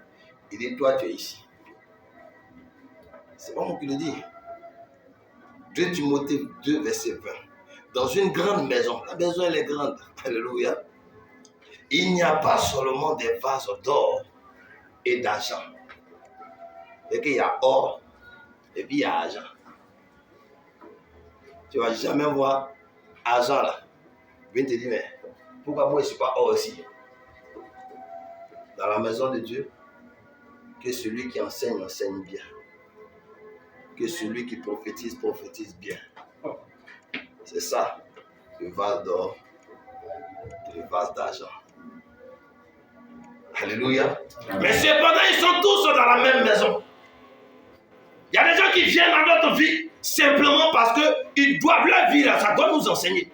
il dit, toi tu es ici. C'est pas moi qui le dis. 2 Timothée 2, verset 20. Dans une grande maison, la maison elle est grande. Alléluia. Il n'y a pas seulement des vases d'or et d'argent. Et qu'il y a or et puis il y a argent. Tu ne vas jamais voir argent là. Viens te dire, mais pourquoi moi je ne suis pas or aussi? Dans la maison de Dieu, que celui qui enseigne, enseigne bien. Que celui qui prophétise, prophétise bien. C'est ça, le vase d'or et le vase d'argent. Alléluia. Mais cependant, ils sont tous dans la même maison. Il y a des gens qui viennent dans notre vie simplement parce qu'ils doivent leur vie, là, ça doit nous enseigner.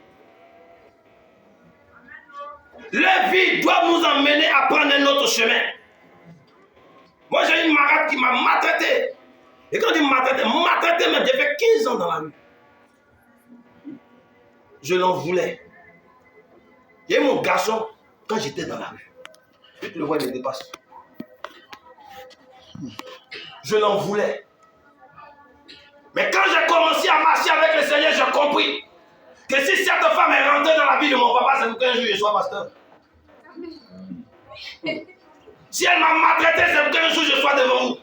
Leur vie doit nous emmener à prendre un autre chemin. Moi, j'ai une malade qui m'a maltraité. Et quand il m'a maltraité, mais j'ai fait 15 ans dans la rue. Je l'en voulais. Il y a mon garçon, quand j'étais dans la rue, tu le vois, il me dépasse. Je l'en voulais. Mais quand j'ai commencé à marcher avec le Seigneur, j'ai compris que si cette femme est rentrée dans la vie de mon papa, c'est pour qu'un jour je sois pasteur. Si elle m'a maltraité, c'est pour qu'un jour je sois devant vous.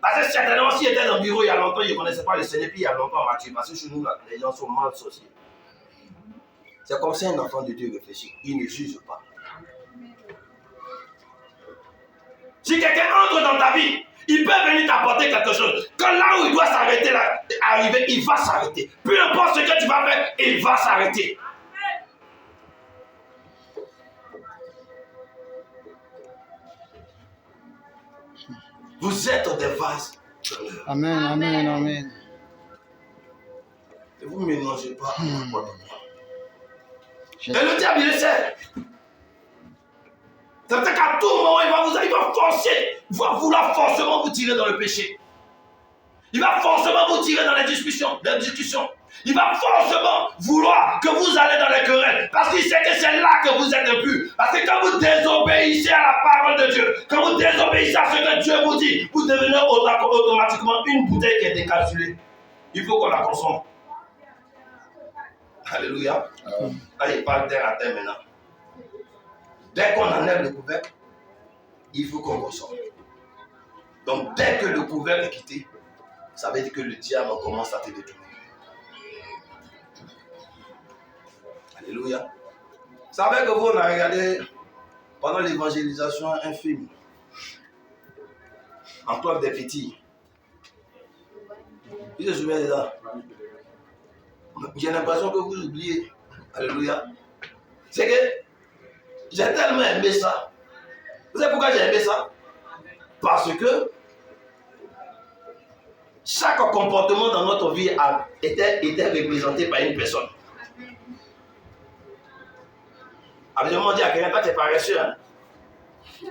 Parce que certainement, si j'étais dans le bureau il y a longtemps, je ne connaissais pas le Seigneur, puis il y a longtemps, Mathieu, parce que chez nous, là, les gens sont mal sorciers. C'est comme ça un enfant de Dieu réfléchit. Il ne juge pas. Si quelqu'un entre dans ta vie, il peut venir t'apporter quelque chose. Quand là où il doit s'arrêter, là, arriver, il va s'arrêter. Peu importe ce que tu vas faire, il va s'arrêter. Vous êtes des vases. Amen, amen, amen. Ne vous mélangez pas. Et le diable, il le sait. C'est-à-dire qu'à tout moment, il va forcer, il va vouloir forcément vous tirer dans le péché. Il va forcément vous tirer dans les discussions. Il va forcément vouloir que vous allez dans les querelles. Parce qu'il sait que c'est là que vous êtes impurs. Parce que quand vous désobéissez à la parole de Dieu, quand vous désobéissez à ce que Dieu vous dit, vous devenez automatiquement une bouteille qui est décapsulée. Il faut qu'on la consomme. Alléluia. Là, il parle terre à terre maintenant. Dès qu'on enlève le couvercle, il faut qu'on consomme. Donc, dès que le couvercle est quitté, ça veut dire que le diable commence à te détourner. Alléluia. Vous savez que vous, on a regardé pendant l'évangélisation un film, Enclave des petits. Qui se souvient de ça? J'ai l'impression que vous oubliez. Alléluia. C'est que j'ai tellement aimé ça. Vous savez pourquoi j'ai aimé ça? Parce que chaque comportement dans notre vie était représenté par une personne. Absolument dit à quelqu'un, toi tu es paresseux. Hein?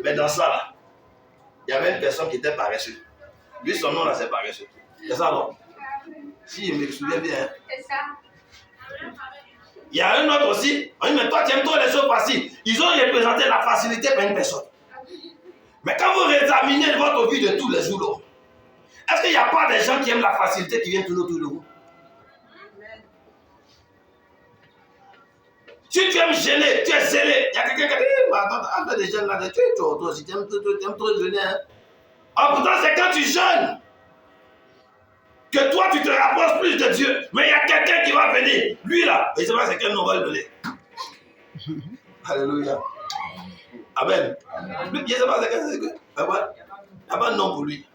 Mais dans ça, là, il y avait une personne qui était paresseuse. Lui, son nom là, c'est paresseux. C'est ça, non? Si je me souviens bien. Hein? C'est ça. Il y a un autre aussi. On dit, mais toi, tu aimes trop les choses faciles. Ils ont représenté la facilité par une personne. Mais quand vous réexaminez votre vie de tous les jours, est-ce qu'il n'y a pas des gens qui aiment la facilité qui viennent toujours autour de vous? Si tu aimes gêner, tu es zélé. Il y a quelqu'un qui dit, attends, des jeunes là, tu aimes trop jeûner. Hein? Ah, pourtant, c'est quand tu jeûnes que toi, tu te rapproches plus de Dieu. Mais il y a quelqu'un qui va venir. Lui là, et c'est pas c'est quel nom va le donner. Alléluia. Amen. Je ne sais pas c'est quel nom. Il n'y a pas de nom pour lui.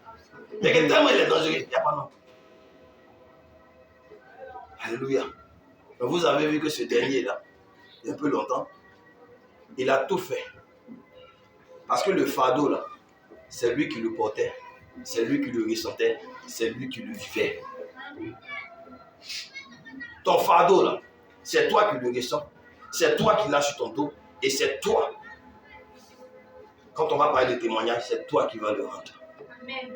Mais que tellement il est dangereux, il n'y a pas de nom. Alléluia. Mais vous avez vu que ce dernier là, il y a un peu longtemps, il a tout fait. Parce que le fardeau là, c'est lui qui le portait, c'est lui qui le ressentait, c'est lui qui le vivait. Ton fardeau là, c'est toi qui le ressens, c'est toi qui l'as sur ton dos, et c'est toi. Quand on va parler de témoignage, c'est toi qui vas le rendre. Amen.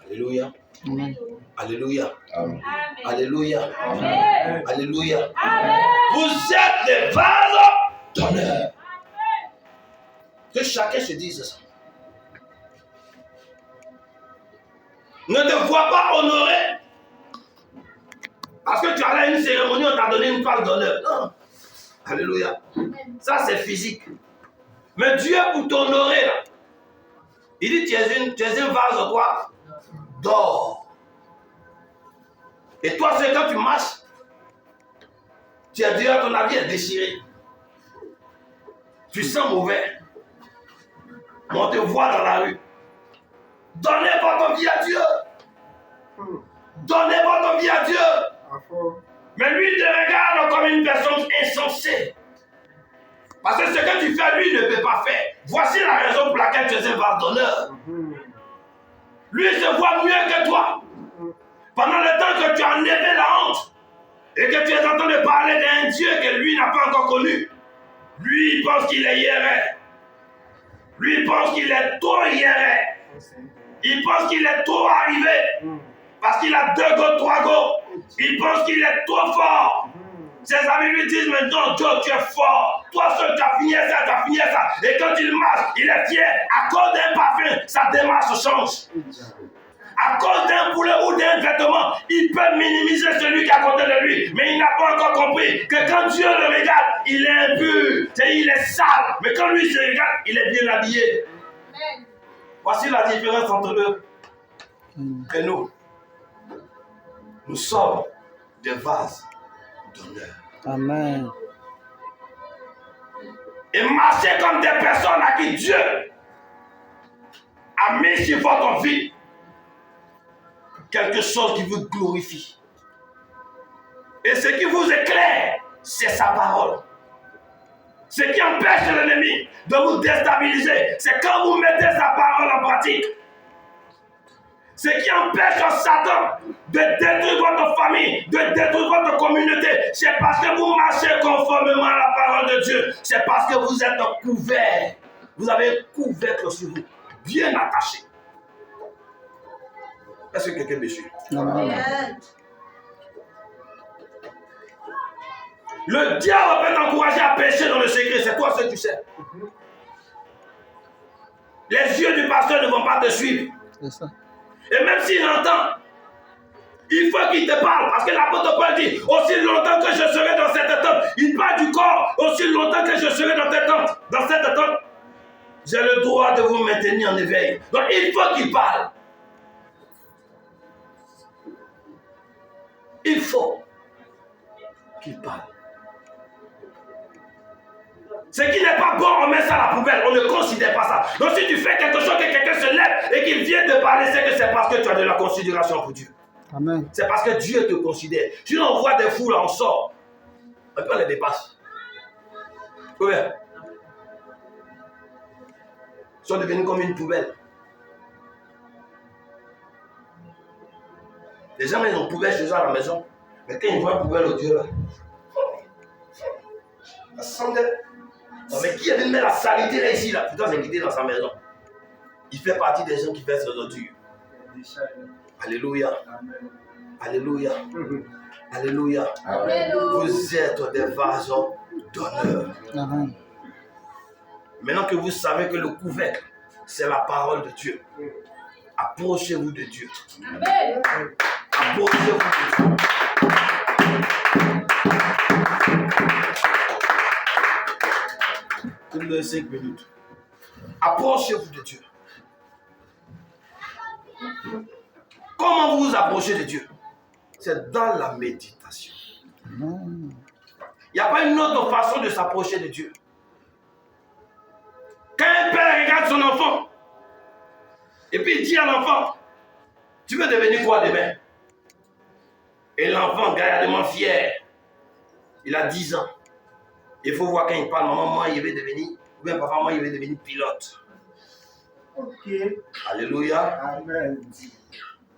Alléluia. Amen. Alléluia. Amen. Alléluia. Amen. Alléluia. Amen. Vous êtes des vases d'honneur. Que chacun se dise ça. Ne te vois pas honoré parce que tu allais à une cérémonie, on t'a donné une place d'honneur. Non. Alléluia. Ça, c'est physique. Mais Dieu, pour t'honorer, là, il dit tu es un vase quoi? D'or. Et toi, c'est quand tu marches, tu as dit ton habit est déchiré. Tu sens mauvais. On te voit dans la rue. Donnez votre vie à Dieu. Donnez votre vie à Dieu. Mais lui, il te regarde comme une personne insensée. Parce que ce que tu fais, lui, il ne peut pas faire. Voici la raison pour laquelle tu es un vase d'honneur. Lui, il se voit mieux que toi. Pendant le temps que tu as enlevé la honte et que tu es en train de parler d'un Dieu que lui n'a pas encore connu, lui, il pense qu'il est hiérarque. Lui, il pense qu'il est trop hiérarque. Il pense qu'il est trop arrivé. Parce qu'il a 2 go, 3 go. Il pense qu'il est trop fort. Ses amis lui disent maintenant, Joe, tu es fort. Toi seul, tu as fini ça, tu as fini ça. Et quand il marche, il est fier. À cause d'un parfum, sa démarche change. À cause d'un poulet ou d'un vêtement, il peut minimiser celui qui est à côté de lui. Mais il n'a pas encore compris que quand Dieu le regarde, il est impur. Il est sale. Mais quand lui se regarde, il est bien habillé. Amen. Voici la différence entre eux et nous. Nous sommes des vases d'honneur. Amen. Et marchez comme des personnes à qui Dieu a mis sur votre vie quelque chose qui vous glorifie. Et ce qui vous éclaire, c'est sa parole. Ce qui empêche l'ennemi de vous déstabiliser, c'est quand vous mettez sa parole en pratique. Ce qui empêche Satan de détruire votre famille, de détruire votre communauté, c'est parce que vous marchez conformément à la parole de Dieu. C'est parce que vous êtes couverts. Vous avez un couvercle sur vous, bien attaché. Est-ce que quelqu'un me suit? Amen. Le diable peut t'encourager à pécher dans le secret, c'est toi ce que tu sais. Les yeux du pasteur ne vont pas te suivre. C'est ça. Et même s'il entend, il faut qu'il te parle. Parce que l'apôtre Paul dit, aussi longtemps que je serai dans cette tente, il parle du corps, aussi longtemps que je serai dans cette tente, j'ai le droit de vous maintenir en éveil. Donc il faut qu'il parle. Il faut qu'il parle. Ce qui n'est pas bon, on met ça à la poubelle. On ne considère pas ça. Donc si tu fais quelque chose, que quelqu'un se lève et qu'il vient te parler, c'est que c'est parce que tu as de la considération pour Dieu. Amen. C'est parce que Dieu te considère. Si on voit des foules, on sort. Et puis on les dépasse. Oui. Ils sont devenus comme une poubelle. Les gens, ils ont une poubelle chez eux à la maison. Mais quand ils voient une poubelle au Dieu, là, ça sent. Non, mais qui est venu mettre la saleté là ici, là? Putain, c'est quitté dans sa maison. Il fait partie des gens qui versent les ordures. Alléluia. Amen. Alléluia. Alléluia. Amen. Vous êtes des vases d'honneur. Amen. Maintenant que vous savez que le couvercle, c'est la parole de Dieu, approchez-vous de Dieu. Amen. Approchez-vous de Dieu. Une de 5 minutes. Approchez-vous de Dieu. Comment vous vous approchez de Dieu? C'est dans la méditation. Il n'y a pas une autre façon de s'approcher de Dieu. Quand un père regarde son enfant, et puis il dit à l'enfant, tu veux devenir quoi demain? Et l'enfant, gaillardement fier, il a 10 ans. Il faut voir quand il parle, maman, moi, il veut devenir, ou bien papa, moi, il veut devenir pilote. Ok. Alléluia. Amen.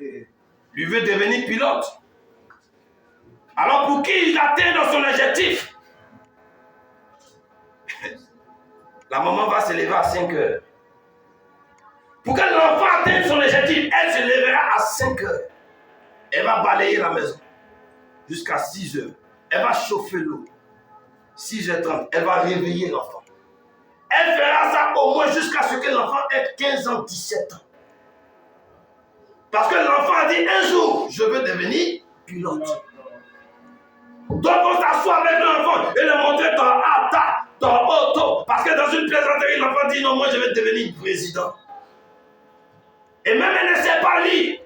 Lui veut devenir pilote. Alors pour qu'il atteigne dans son objectif, la maman va se lever à 5 heures. Pour que l'enfant atteigne son objectif, elle se lèvera à 5 heures. Elle va balayer la maison jusqu'à 6 heures. Elle va chauffer l'eau. 6h30, elle va réveiller l'enfant. Elle fera ça au moins jusqu'à ce que l'enfant ait 15 ans, 17 ans. Parce que l'enfant a dit, un jour, je veux devenir pilote. Donc on s'assoit avec l'enfant et le montrer ton auto. Parce que dans une plaisanterie, l'enfant dit, non, moi je vais devenir président. Et même elle ne sait pas lire.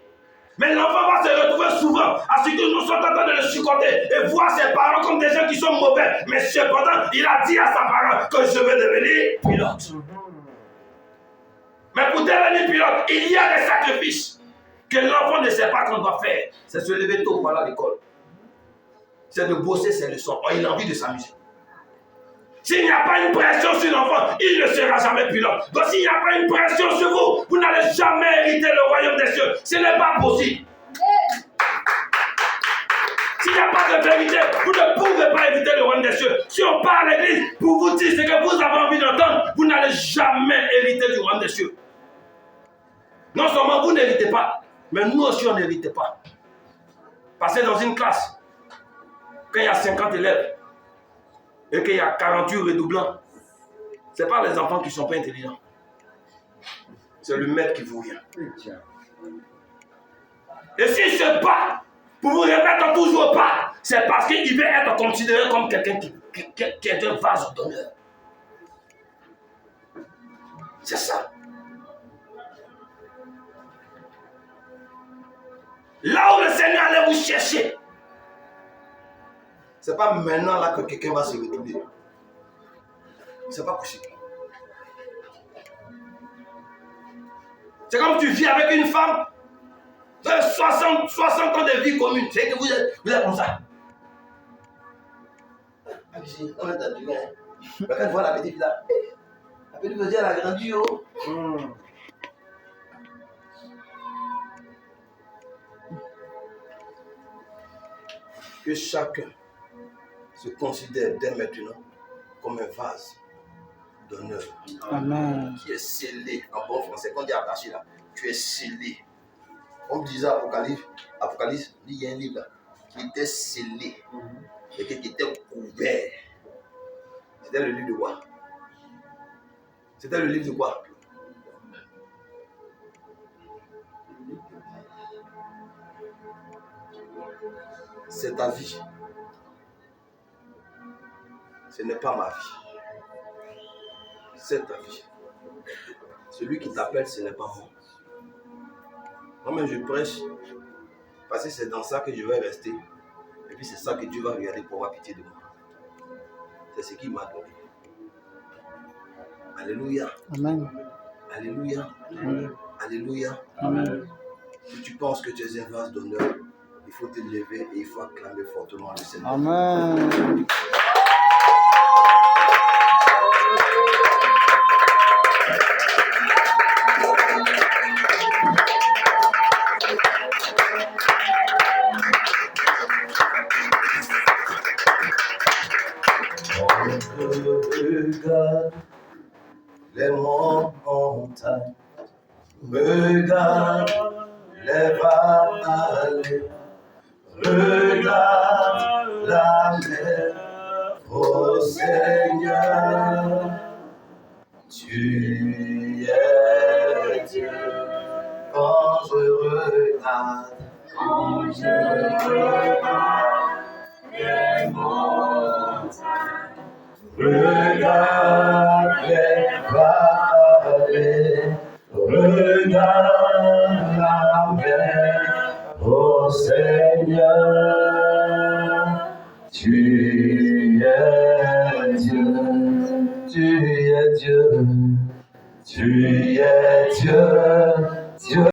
Mais l'enfant va se retrouver souvent à ce que nous sommes en train de le supporter et voir ses parents comme des gens qui sont mauvais. Mais cependant, il a dit à sa parent que je veux devenir pilote. Mais pour devenir pilote, il y a des sacrifices que l'enfant ne sait pas qu'on doit faire. C'est se lever tôt pour aller à l'école. C'est de bosser ses leçons. Oh, il a envie de s'amuser. S'il n'y a pas une pression sur l'enfant, il ne sera jamais pilote. Donc s'il n'y a pas une pression sur vous, vous n'allez jamais hériter le royaume des cieux. Ce n'est pas possible. S'il n'y a pas de vérité, vous ne pouvez pas hériter le royaume des cieux. Si on part à l'église pour vous dire ce que vous avez envie d'entendre, vous n'allez jamais hériter du royaume des cieux. Non seulement vous n'héritez pas, mais nous aussi on n'hérite pas. Passez dans une classe. Quand il y a 50 élèves et qu'il y a 48 redoublants, ce n'est pas les enfants qui ne sont pas intelligents. C'est le maître qui vous vient. Et s'il se bat pour vous remettre toujours pas, c'est parce qu'il veut être considéré comme quelqu'un qui est un vase d'honneur. C'est ça. Là où le Seigneur allait vous chercher, c'est pas maintenant là que quelqu'un va se retrouver. C'est pas possible. C'est comme tu vis avec une femme de 60 ans de vie commune. C'est que vous êtes comme ça. On est dans du gain. Quand tu vois la petite là, la petite vous dit elle a grandi. Oh. Que chacun se considère dès maintenant comme un vase d'honneur. Amen. Qui est scellé, en bon français, quand on dit attaché là, tu es scellé. On disait Apocalypse, il y a un livre là, qui était scellé, et qui était couvert. C'était le livre de quoi? C'était le livre de quoi? C'est ta vie. Ce n'est pas ma vie. C'est ta vie. Celui qui t'appelle, ce n'est pas moi. Moi-même, je prêche parce que c'est dans ça que je vais rester. Et puis c'est ça que Dieu va regarder pour avoir pitié de moi. C'est ce qu'il m'a donné. Alléluia. Amen. Alléluia. Amen. Alléluia. Amen. Si tu penses que tu es un vase d'honneur, il faut te lever et il faut acclamer fortement le Seigneur. Amen. Regarde les montagnes, regarde les vallées, regarde la mer, ô Seigneur, tu es Dieu. Quand je regarde les montagnes, regarde les vallées, regarde la mer, ô Seigneur, tu es Dieu, tu es Dieu, tu es Dieu, Dieu.